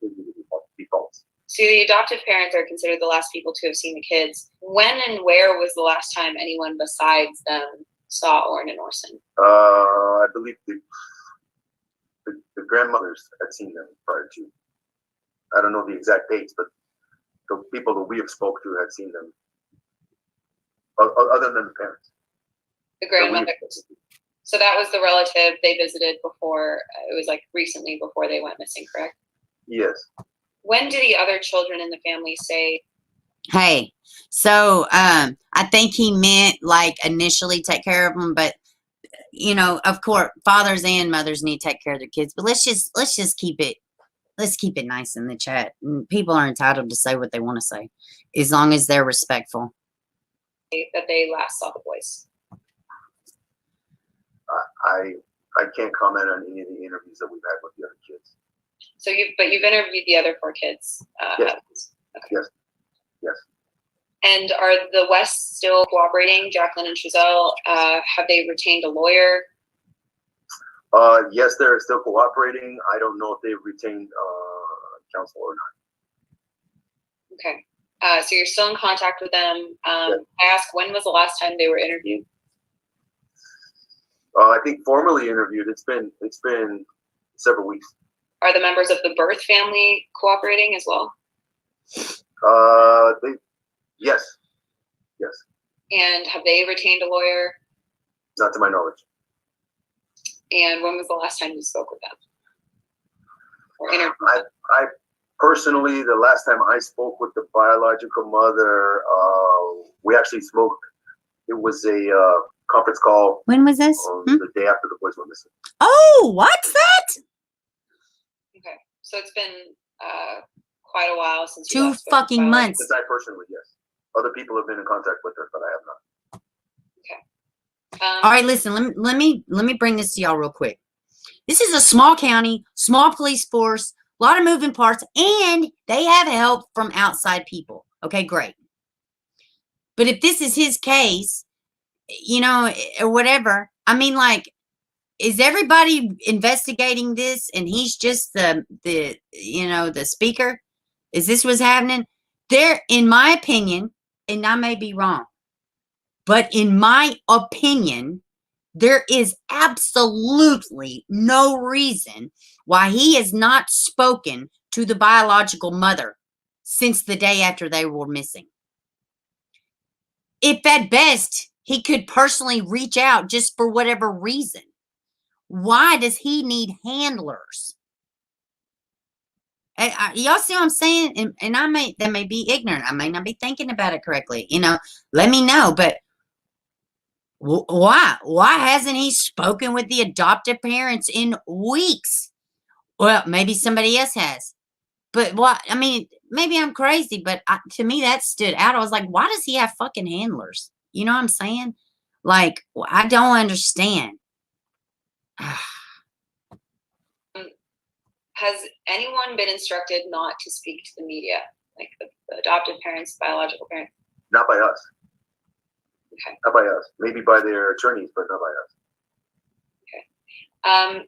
defaults. So the adoptive parents are considered the last people to have seen the kids. When and where was the last time anyone besides them saw Oren and Orson? I believe the grandmothers had seen them prior to. I don't know the exact dates, but the people that we have spoke to had seen them. Other than the parents. The grandmothers. So that was the relative they visited before. It was like recently before they went missing, correct? Yes. When do the other children in the family say Hey, so I think he meant like initially take care of them, but you know, of course, fathers and mothers need to take care of their kids. But let's just keep it nice in the chat. And people are entitled to say what they want to say, as long as they're respectful. That they last saw the boys. I can't comment on any of the interviews that we've had with the other kids. So you've interviewed the other 4 kids. Yes. Okay. Yes. Yes. And are the Wests still cooperating, Jacqueline and Giselle? Have they retained a lawyer? Yes, they're still cooperating. I don't know if they've retained counsel or not. Okay. So you're still in contact with them. Yes. I ask, when was the last time they were interviewed? I think formally interviewed. It's been several weeks. Are the members of the birth family cooperating as well? Yes. And have they retained a lawyer? Not to my knowledge. And when was the last time you spoke with them? Or interviewed them? I personally, the last time I spoke with the biological mother, we actually spoke. It was a conference call. When was this? The day after the boys went missing. Oh, what's that? Okay. So it's been quite a while since you 2 last spoke with fucking biological- months. Since I personally, yes. Other people have been in contact with her, but I have not. All right, listen. Let me bring this to y'all real quick. This is a small county, small police force, a lot of moving parts, and they have help from outside people. Okay, great. But if this is his case, you know, or whatever, I mean, like, is everybody investigating this and he's just the speaker? Is this what's happening? There, in my opinion, and I may be wrong, but in my opinion, there is absolutely no reason why he has not spoken to the biological mother since the day after they were missing. If at best he could personally reach out just for whatever reason, why does he need handlers? Y'all see what I'm saying? And that may be ignorant. I may not be thinking about it correctly. You know, let me know. But why hasn't he spoken with the adoptive parents in weeks? Well, maybe somebody else has, but what, I mean, maybe I'm crazy, but to me that stood out. I was like, why does he have fucking handlers? You know what I'm saying? Like, I don't understand. Has anyone been instructed not to speak to the media, like the adoptive parents, biological parents? Not by us. Okay. Not by us. Maybe by their attorneys, but not by us. Okay.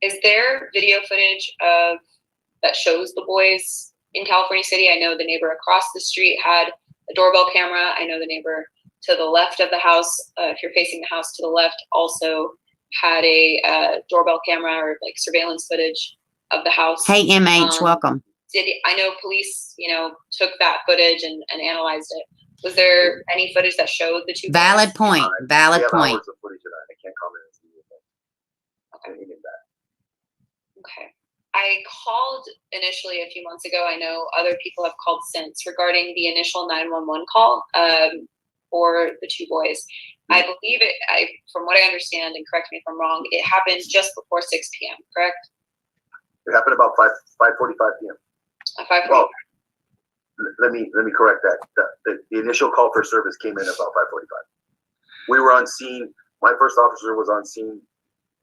Is there video footage that shows the boys in California City? I know the neighbor across the street had a doorbell camera. I know the neighbor to the left of the house, if you're facing the house to the left, also had a doorbell camera or like surveillance footage of the house. Hey, MH, welcome. I know police, took that footage and analyzed it. Was there any footage that showed the 2 Valid boys? point. Valid We have point. hours of footage of that. I can't comment on any of that. Okay. I called initially a few months ago. I know other people have called since regarding the initial 911 call for the 2 boys. I believe from what I understand, and correct me if I'm wrong, it happened just before 6 p.m., correct? It happened about 5:45 p.m. 5:45. Well, let me correct that. The initial call for service came in about 5:45. We were on scene. My first officer was on scene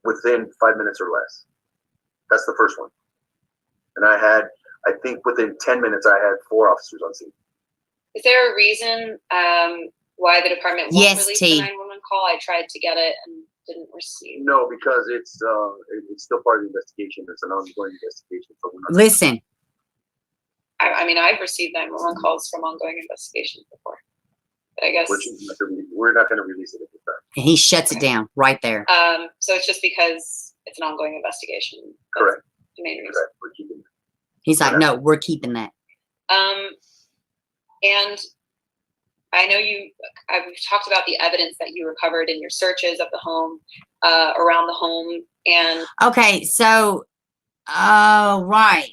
within 5 minutes or less. That's the first one. And I think within 10 minutes, I had 4 officers on scene. Is there a reason why the department won't release the 911 call? I tried to get it and didn't receive. No, because it's still part of the investigation. It's an ongoing investigation. So Listen. I mean, I've received 911 calls from ongoing investigations before. But I guess we're not going to release it at this time. He shuts it down right there. So it's just because it's an ongoing investigation. That's Correct. The main reason. Correct. We're keeping it. He's like, no, we're keeping that. And I know we've talked about the evidence that you recovered in your searches of the home, around the home, and okay, so, right.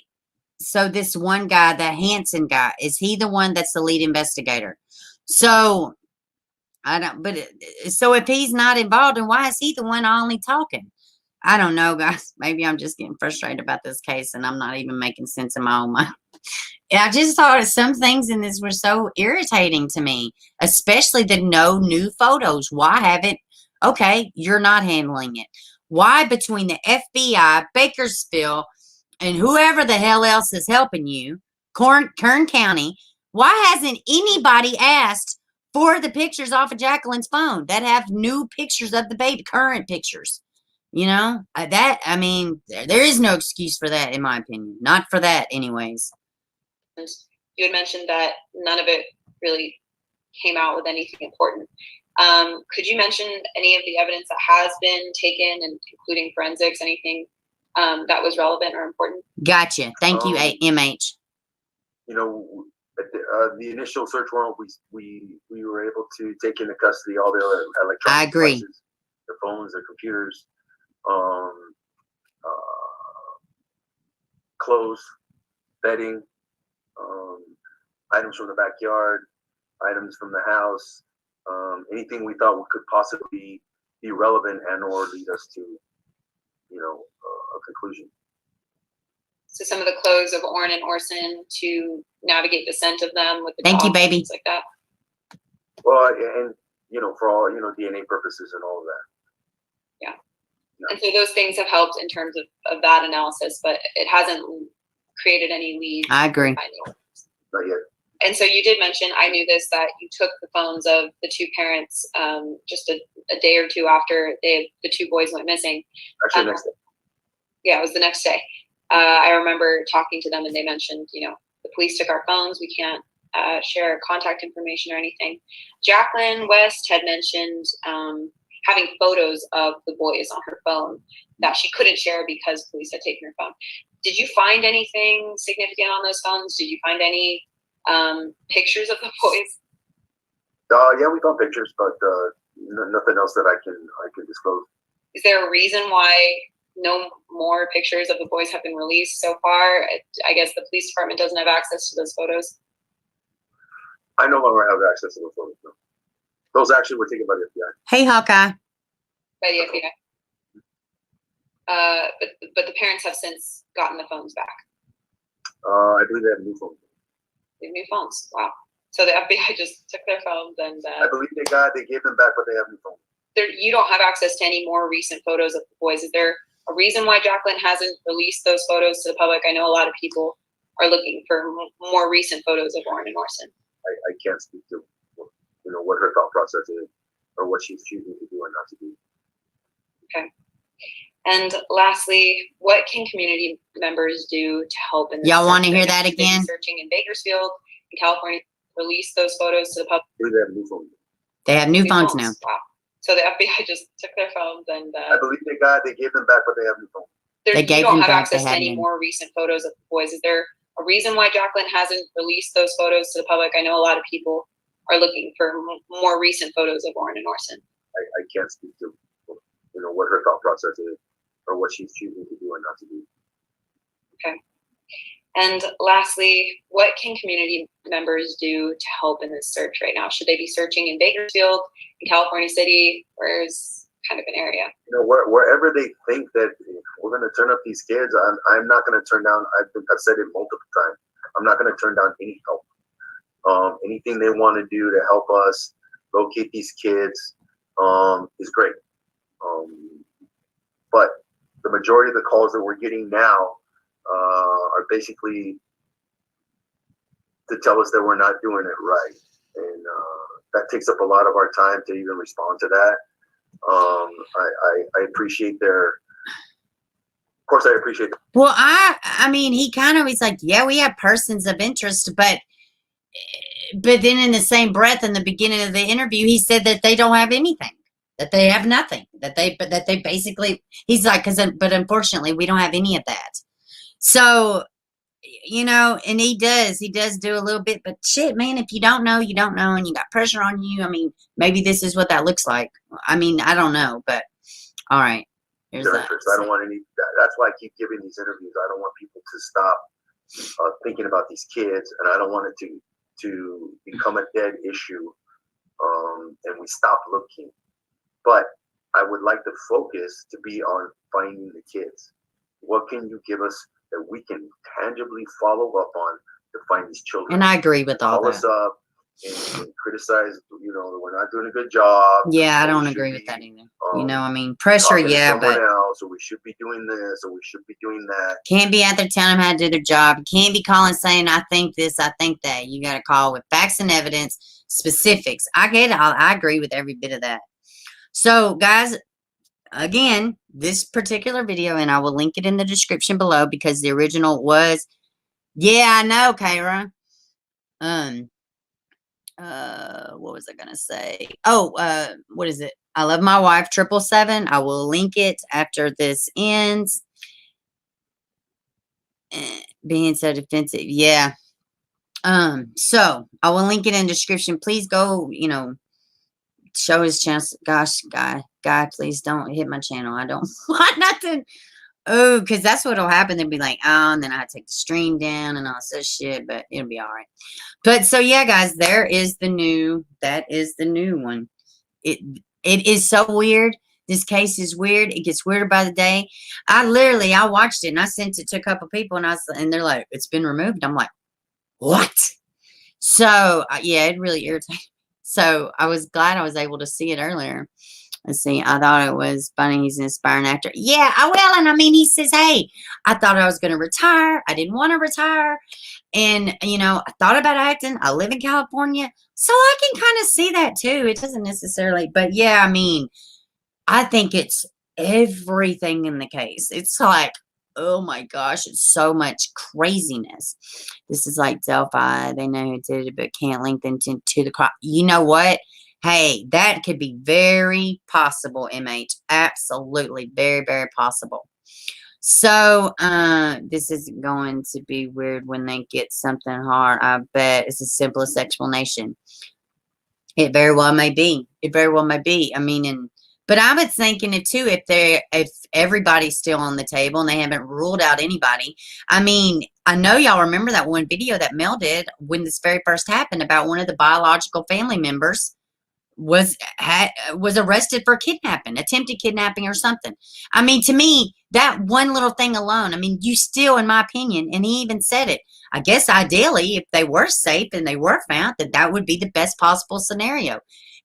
so this one guy, the Hanson guy, is he the one that's the lead investigator? So I don't, but so if he's not involved, then why is he the one only talking? I don't know, guys. Maybe I'm just getting frustrated about this case and I'm not even making sense in my own mind. I just thought some things in this were so irritating to me, especially the no new photos. Why haven't, okay, you're not handling it. Why between the FBI, Bakersfield, and whoever the hell else is helping you, Kern County, why hasn't anybody asked for the pictures off of Jacqueline's phone that have new pictures of the baby, current pictures? You know, I mean, there is no excuse for that, in my opinion. Not for that, anyways. You had mentioned that none of it really came out with anything important. Could you mention any of the evidence that has been taken, and including forensics, anything that was relevant or important? Gotcha. Thank you, MH. You know, at the initial search warrant, we were able to take into custody all their electronic I agree. devices, their phones, their computers, clothes, bedding, items from the backyard, items from the house, anything we thought could possibly be relevant and or lead us to, you know, a conclusion. So some of the clothes of Orrin and Orson to navigate the scent of them with the Thank you, dogs and baby. things like that. Well, and you know, for all, you know, DNA purposes and all of that. Yeah. And so those things have helped in terms of that analysis, but it hasn't created any leads. I agree. Not yet. And so you did mention, I knew this, that you took the phones of the two parents just a day or two after the two boys went missing. Actually, next day. Yeah, it was the next day. I remember talking to them and they mentioned, you know, the police took our phones. We can't share contact information or anything. Jacqueline West had mentioned having photos of the boys on her phone that she couldn't share because police had taken her phone. Did you find anything significant on those phones? Did you find any pictures of the boys? Yeah, we found pictures, but nothing else that I can disclose. Is there a reason why no more pictures of the boys have been released so far? I guess the police department doesn't have access to those photos. I no longer have access to those photos. No. Those actually were taken by the FBI. Hey, Hawkeye. By the FBI. But the parents have since gotten the phones back. I believe they have new phones. They have new phones. Wow. So the FBI just took their phones and I believe they gave them back, but they have new phones. You don't have access to any more recent photos of the boys. Is there a reason why Jacqueline hasn't released those photos to the public? I know a lot of people are looking for more recent photos of Orrin and Orson. I can't speak to, you know, what her thought process is or what she's choosing to do and not to do. Okay. And lastly, what can community members do to help in this? Y'all want to hear that again? Searching in Bakersfield, in California, release those photos to the public. I believe they have new phones. They have new phones now. Wow. So the FBI just took their phones and I believe they gave them back, but they have new phones. They gave you don't them have back, access they to had any new. more recent photos of the boys. Is there a reason why Jacqueline hasn't released those photos to the public? I know a lot of people are looking for more recent photos of Orrin and Orson. I can't speak to, you know, what her thought process is or what she's choosing to do and not to do. Okay. And lastly, what can community members do to help in this search right now? Should they be searching in Bakersfield, in California City? Where's kind of an area? You know, wherever they think that we're going to turn up these kids, I'm not going to turn down. I've said it multiple times. I'm not going to turn down any help. Anything they want to do to help us locate these kids is great. But the majority of the calls that we're getting now are basically to tell us that we're not doing it right. And that takes up a lot of our time to even respond to that. I appreciate of course I appreciate that. Well, I mean, he's like, yeah, we have persons of interest, but then in the same breath, in the beginning of the interview, he said that they don't have anything, that they have nothing, that they basically, he's like, but unfortunately we don't have any of that. So, you know, and he does do a little bit, but shit, man, if you don't know, you don't know, and you got pressure on you. I mean, maybe this is what that looks like. I mean, I don't know, but all right. There's that. I don't want any. That's why I keep giving these interviews. I don't want people to stop thinking about these kids, and I don't want it to become a dead issue, and we stop looking. But I would like the focus to be on finding the kids. What can you give us that we can tangibly follow up on to find these children? And I agree with all Call that. us up and criticize, we're not doing a good job. Yeah, I don't agree with that either. I mean, pressure, yeah, but else, or we should be doing this, or we should be doing that. Can't be out there telling them how to do their job. You can't be calling saying, I think this, I think that. You got to call with facts and evidence, specifics. I get it. I agree with every bit of that. So, guys, again, this particular video, and I will link it in the description below because the original was, yeah, I know, Kara. What was I gonna say? Oh, what is it? I love my wife 777. I will link it after this ends. Being so defensive, yeah. So I will link it in the description. Please go, show his channel. Gosh, guy, please don't hit my channel. I don't want nothing. Oh, because that's what'll happen. They'll be like, oh, and then I take the stream down and all this shit, but it'll be all right. But so yeah, guys, that is the new one. It is so weird. This case is weird. It gets weirder by the day. I watched it and I sent it to a couple people and they're like, it's been removed. I'm like, what? So yeah, it really irritated me. So I was glad I was able to see it earlier. Let's see. I thought it was funny. He's an inspiring actor. Yeah, I will. And I mean, he says, hey, I thought I was going to retire. I didn't want to retire. And, I thought about acting. I live in California. So I can kind of see that too. It doesn't necessarily, but yeah, I mean, I think it's everything in the case. It's like, oh my gosh, it's so much craziness. This is like Delphi. They know who did it, but can't link them to the crop. You know what? Hey, that could be very possible, MH. Absolutely. Very, very possible. So, this isn't going to be weird when they get something hard. I bet it's the simplest explanation. It very well may be. It very well may be. I mean, but I was thinking it too, if everybody's still on the table and they haven't ruled out anybody. I mean, I know y'all remember that one video that Mel did when this very first happened about one of the biological family members was arrested for kidnapping, attempted kidnapping or something. I mean, to me, that one little thing alone, I mean, you still, in my opinion, and he even said it, I guess ideally, if they were safe and they were found, that would be the best possible scenario,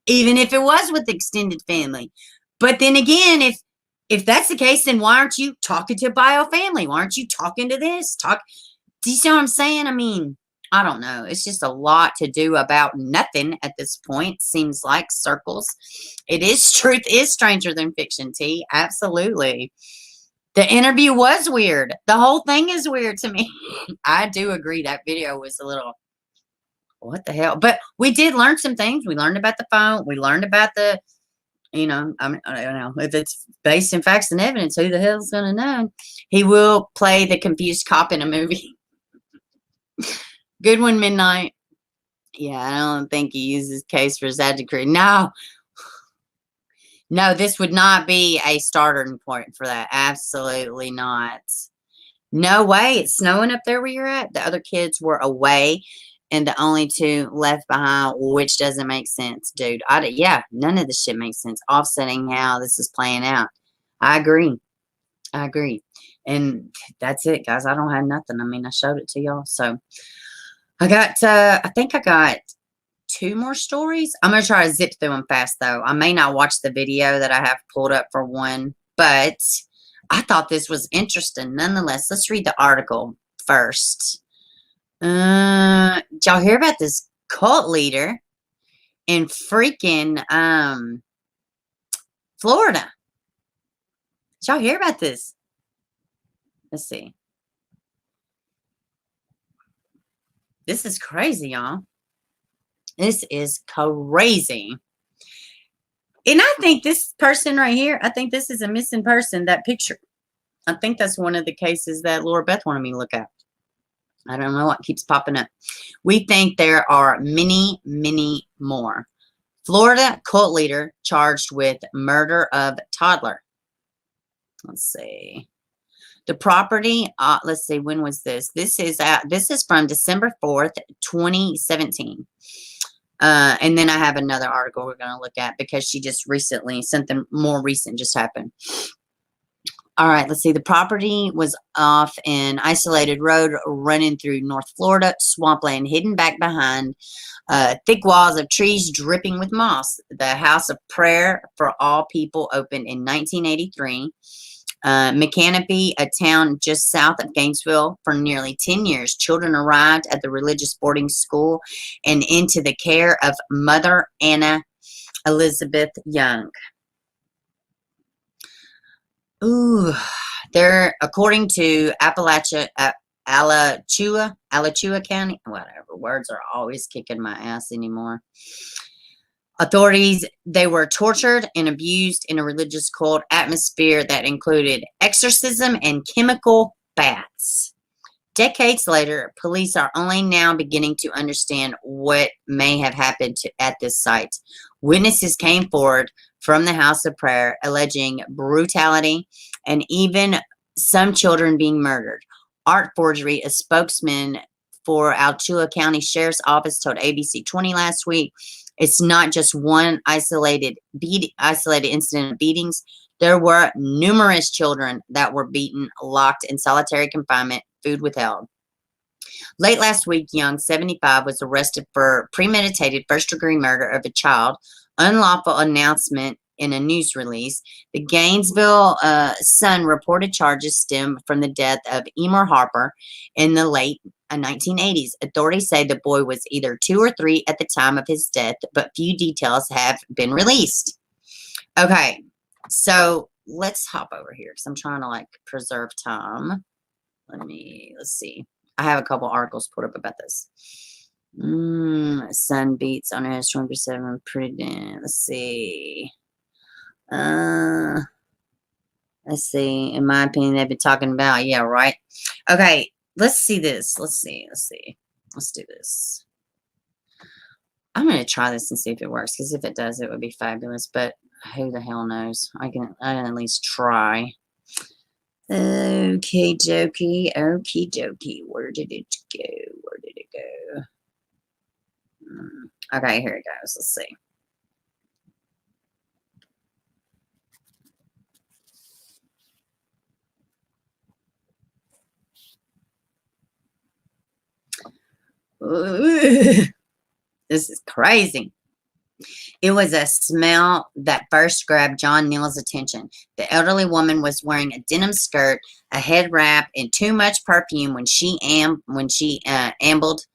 even if it was with extended family. But then again, if that's the case, then why aren't you talking to bio family? Why aren't you talking to this? Do you see what I'm saying? I mean, I don't know. It's just a lot to do about nothing at this point. Seems like circles. It is truth is stranger than fiction, T. Absolutely. The interview was weird. The whole thing is weird to me. I do agree that video was a little, what the hell? But we did learn some things. We learned about the phone. We learned about the, I don't know. If it's based in facts and evidence, who the hell's going to know? He will play the confused cop in a movie. Good one, Midnight. Yeah, I don't think he uses case for his adjective. No, this would not be a starting point for that. Absolutely not. No way. It's snowing up there where you're at. The other kids were away, and the only two left behind, which doesn't make sense, dude. Yeah, none of this shit makes sense. Offsetting how this is playing out. I agree. And that's it, guys. I don't have nothing. I mean, I showed it to y'all, so. I think I got 2 more stories. I'm going to try to zip through them fast, though. I may not watch the video that I have pulled up for one, but I thought this was interesting. Nonetheless, let's read the article first. Did y'all hear about this cult leader in freaking Florida? Did y'all hear about this? Let's see. This is crazy, y'all. This is crazy. And I think this person right here, I think this is a missing person, that picture. I think that's one of the cases that Laura Beth wanted me to look at. I don't know what keeps popping up. We think there are many, many more. Florida cult leader charged with murder of toddler. Let's see. The property, let's see, when was this? This is from December 4th, 2017. And then I have another article we're going to look at because she just recently, something more recent just happened. All right, let's see. The property was off an isolated road running through North Florida, swampland hidden back behind thick walls of trees dripping with moss. The House of Prayer for All People opened in 1983. McCanopy, a town just south of Gainesville. For nearly 10 years, children arrived at the religious boarding school and into the care of Mother Anna Elizabeth Young. Ooh, they're, according to Alachua County, whatever, words are always kicking my ass anymore. Authorities, they were tortured and abused in a religious cult atmosphere that included exorcism and chemical baths. Decades later, police are only now beginning to understand what may have happened at this site. Witnesses came forward from the House of Prayer alleging brutality and even some children being murdered. Art Forgery, a spokesman for Alachua County Sheriff's Office, told ABC 20 last week, it's not just one isolated incident of beatings. There were numerous children that were beaten, locked in solitary confinement, food withheld. Late last week, Young, 75, was arrested for premeditated first-degree murder of a child, unlawful announcement in a news release. The Gainesville Sun reported charges stem from the death of Emmer Harper in the late 1980s. Authorities say the boy was either 2 or 3 at the time of his death, but few details have been released. Okay, so let's hop over here because I'm trying to like preserve time. Let's see. I have a couple articles put up about this. Sun beats on his 27. Pretty damn. Let's see. Let's see. In my opinion, they've been talking about, yeah, right. Okay, let's see this. Let's do this. I'm gonna try this and see if it works, because if it does, it would be fabulous. But who the hell knows? I can at least try. Okay, dokey. Okie dokie. Where did it go? Okay, here it goes. Let's see. Ooh, this is crazy. It was a smell that first grabbed John Neal's attention. The elderly woman was wearing a denim skirt, a head wrap, and too much perfume when she ambled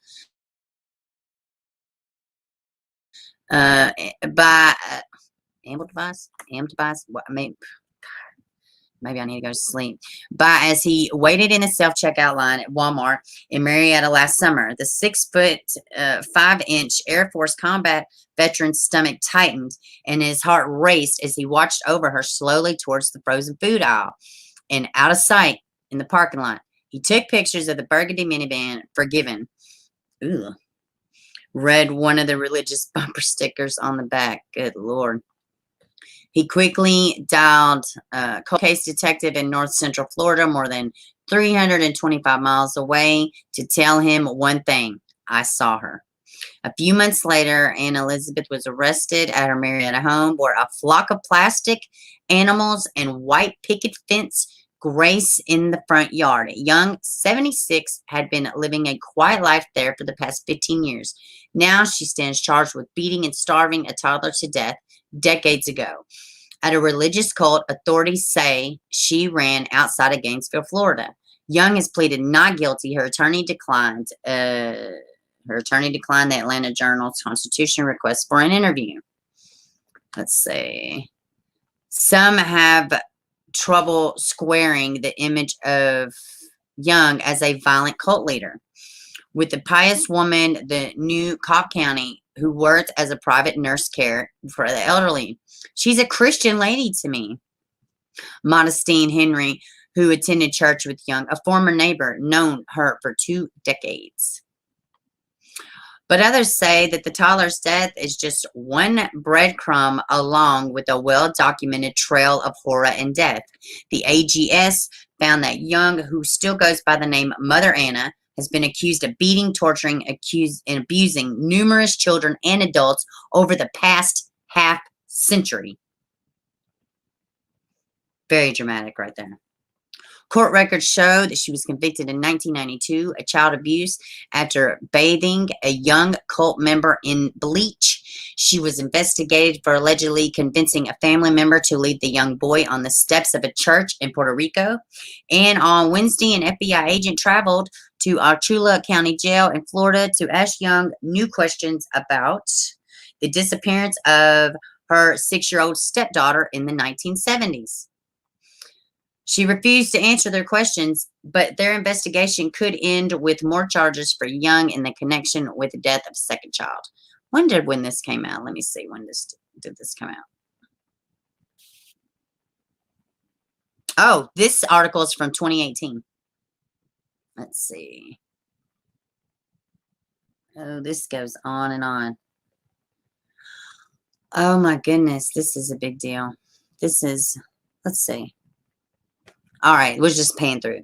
maybe I need to go to sleep. As he waited in a self-checkout line at Walmart in Marietta last summer, the 6'5" Air Force combat veteran's stomach tightened and his heart raced as he watched over her slowly towards the frozen food aisle and out of sight in the parking lot. He took pictures of the burgundy minivan, forgiven. Ooh. Read one of the religious bumper stickers on the back. Good Lord. He quickly dialed a cold case detective in North Central Florida, more than 325 miles away, to tell him one thing: I saw her. A few months later, Anna Elizabeth was arrested at her Marietta home, where a flock of plastic animals and white picket fence grace in the front yard. Young, 76, had been living a quiet life there for the past 15 years. Now she stands charged with beating and starving a toddler to death decades ago at a religious cult authorities say she ran outside of Gainesville, Florida. Young has pleaded not guilty. Her attorney declined the Atlanta Journal's Constitution request for an interview. Let's see. Some have trouble squaring the image of Young as a violent cult leader with the pious woman, the new Cobb County, who worked as a private nurse care for the elderly. She's a Christian lady to me. Modestine Henry, who attended church with Young, a former neighbor, known her for 2 decades. But others say that the toddler's death is just one breadcrumb along with a well-documented trail of horror and death. The AGS found that Young, who still goes by the name Mother Anna, has been accused of beating, torturing, and abusing numerous children and adults over the past half century. Very dramatic right there. Court records show that she was convicted in 1992 of child abuse after bathing a young cult member in bleach. She was investigated for allegedly convincing a family member to leave the young boy on the steps of a church in Puerto Rico. And on Wednesday, an FBI agent traveled to Alachua County Jail in Florida to ask Young new questions about the disappearance of her 6-year-old stepdaughter in the 1970s. She refused to answer their questions, but their investigation could end with more charges for Young in the connection with the death of a second child. When this came out? Let me see. When did this come out? Oh, this article is from 2018. Let's see. Oh, this goes on and on. Oh my goodness, this is a big deal. This is, let's see. All right, we're just paying through.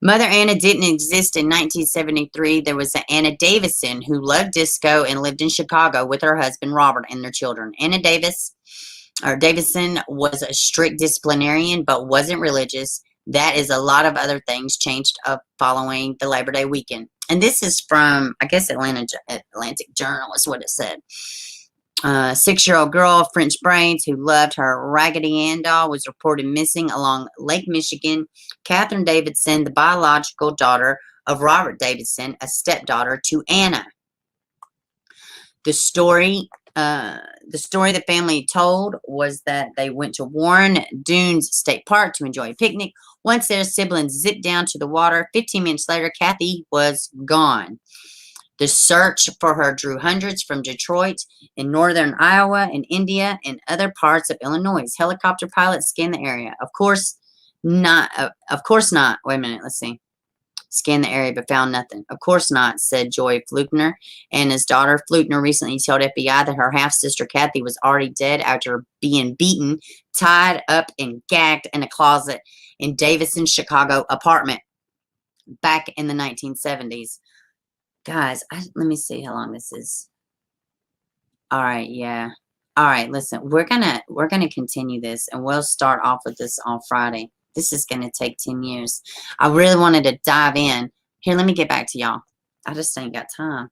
Mother Anna didn't exist in 1973. There was an Anna Davison who loved disco and lived in Chicago with her husband, Robert, and their children. Anna Davison was a strict disciplinarian, but wasn't religious. That is a lot of other things changed up following the Labor Day weekend. And this is from, I guess, Atlantic Journal is what it said. 6-year-old girl, French Brains, who loved her Raggedy Ann doll, was reported missing along Lake Michigan. Catherine Davidson, the biological daughter of Robert Davidson, a stepdaughter to Anna. The story the family told was that they went to Warren Dunes State Park to enjoy a picnic. Once their siblings zipped down to the water, 15 minutes later, Kathy was gone. The search for her drew hundreds from Detroit, in northern Iowa, and India, and other parts of Illinois. Helicopter pilots scanned the area. Of course not. Wait a minute. Let's see. Scanned the area, but found nothing. Of course not, said Joy Flukner. And his daughter, Flukner, recently told FBI that her half-sister, Kathy, was already dead after being beaten, tied up, and gagged in a closet in Davison's Chicago apartment back in the 1970s. Guys, let me see how long this is. All right, yeah. All right, listen, we're gonna continue this, and we'll start off with this on Friday. This is gonna take 10 years. I really wanted to dive in. Here, let me get back to y'all. I just ain't got time.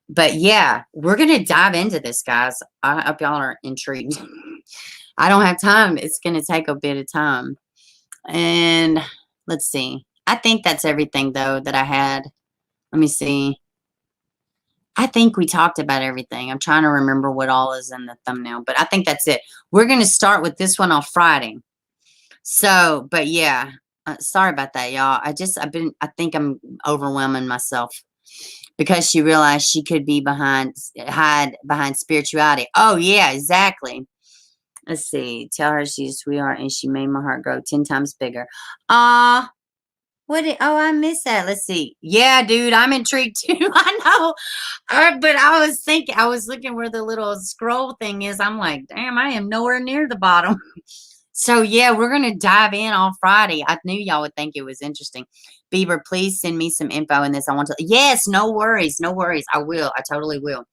But yeah, we're gonna dive into this, guys. I hope y'all are intrigued. I don't have time. It's gonna take a bit of time. And let's see. I think that's everything though that I had. Let me see. I think we talked about everything. I'm trying to remember what all is in the thumbnail, but I think that's it. We're going to start with this one on Friday. So, but yeah, sorry about that, y'all. I think I'm overwhelming myself because she realized she could be hide behind spirituality. Oh yeah, exactly. Let's see. Tell her she's a sweetheart and she made my heart grow 10 times bigger. Oh, I missed that. Let's see. Yeah, dude, I'm intrigued too. I know. But I was looking where the little scroll thing is. I'm like, damn, I am nowhere near the bottom. So yeah, we're going to dive in on Friday. I knew y'all would think it was interesting. Bieber, please send me some info in this. I want to, yes, no worries. No worries. I will. I totally will.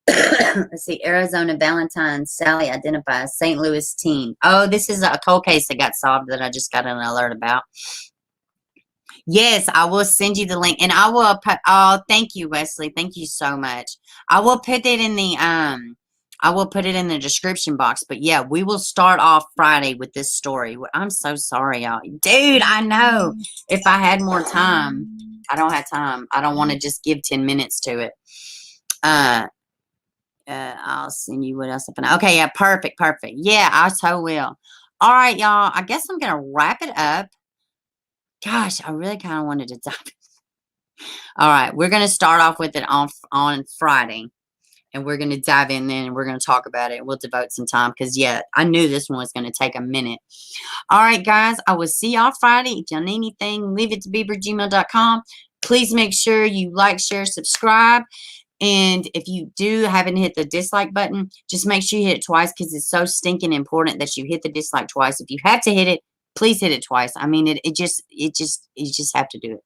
Let's see. Arizona Valentine Sally identifies St. Louis teen. Oh, this is a cold case that got solved that I just got an alert about. Yes, I will send you the link, and I will put. Oh, thank you, Wesley. Thank you so much. I will put it in the description box. But yeah, we will start off Friday with this story. I'm so sorry, y'all. Dude, I know. If I had more time, I don't have time. I don't want to just give 10 minutes to it. I'll send you what else I found. Okay, yeah, perfect. Yeah, I so will. All right, y'all. I guess I'm gonna wrap it up. Gosh, I really kind of wanted to dive in. All right, we're going to start off with it on Friday. And we're going to dive in then and we're going to talk about it. We'll devote some time because, yeah, I knew this one was going to take a minute. All right, guys, I will see y'all Friday. If y'all need anything, leaveittobeber@gmail.com. Please make sure you like, share, subscribe. And if you do happen to hit the dislike button, just make sure you hit it twice, because it's so stinking important that you hit the dislike twice. If you have to hit it, please hit it twice. I mean, you just have to do it.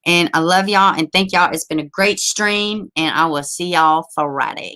And I love y'all and thank y'all. It's been a great stream, and I will see y'all Friday.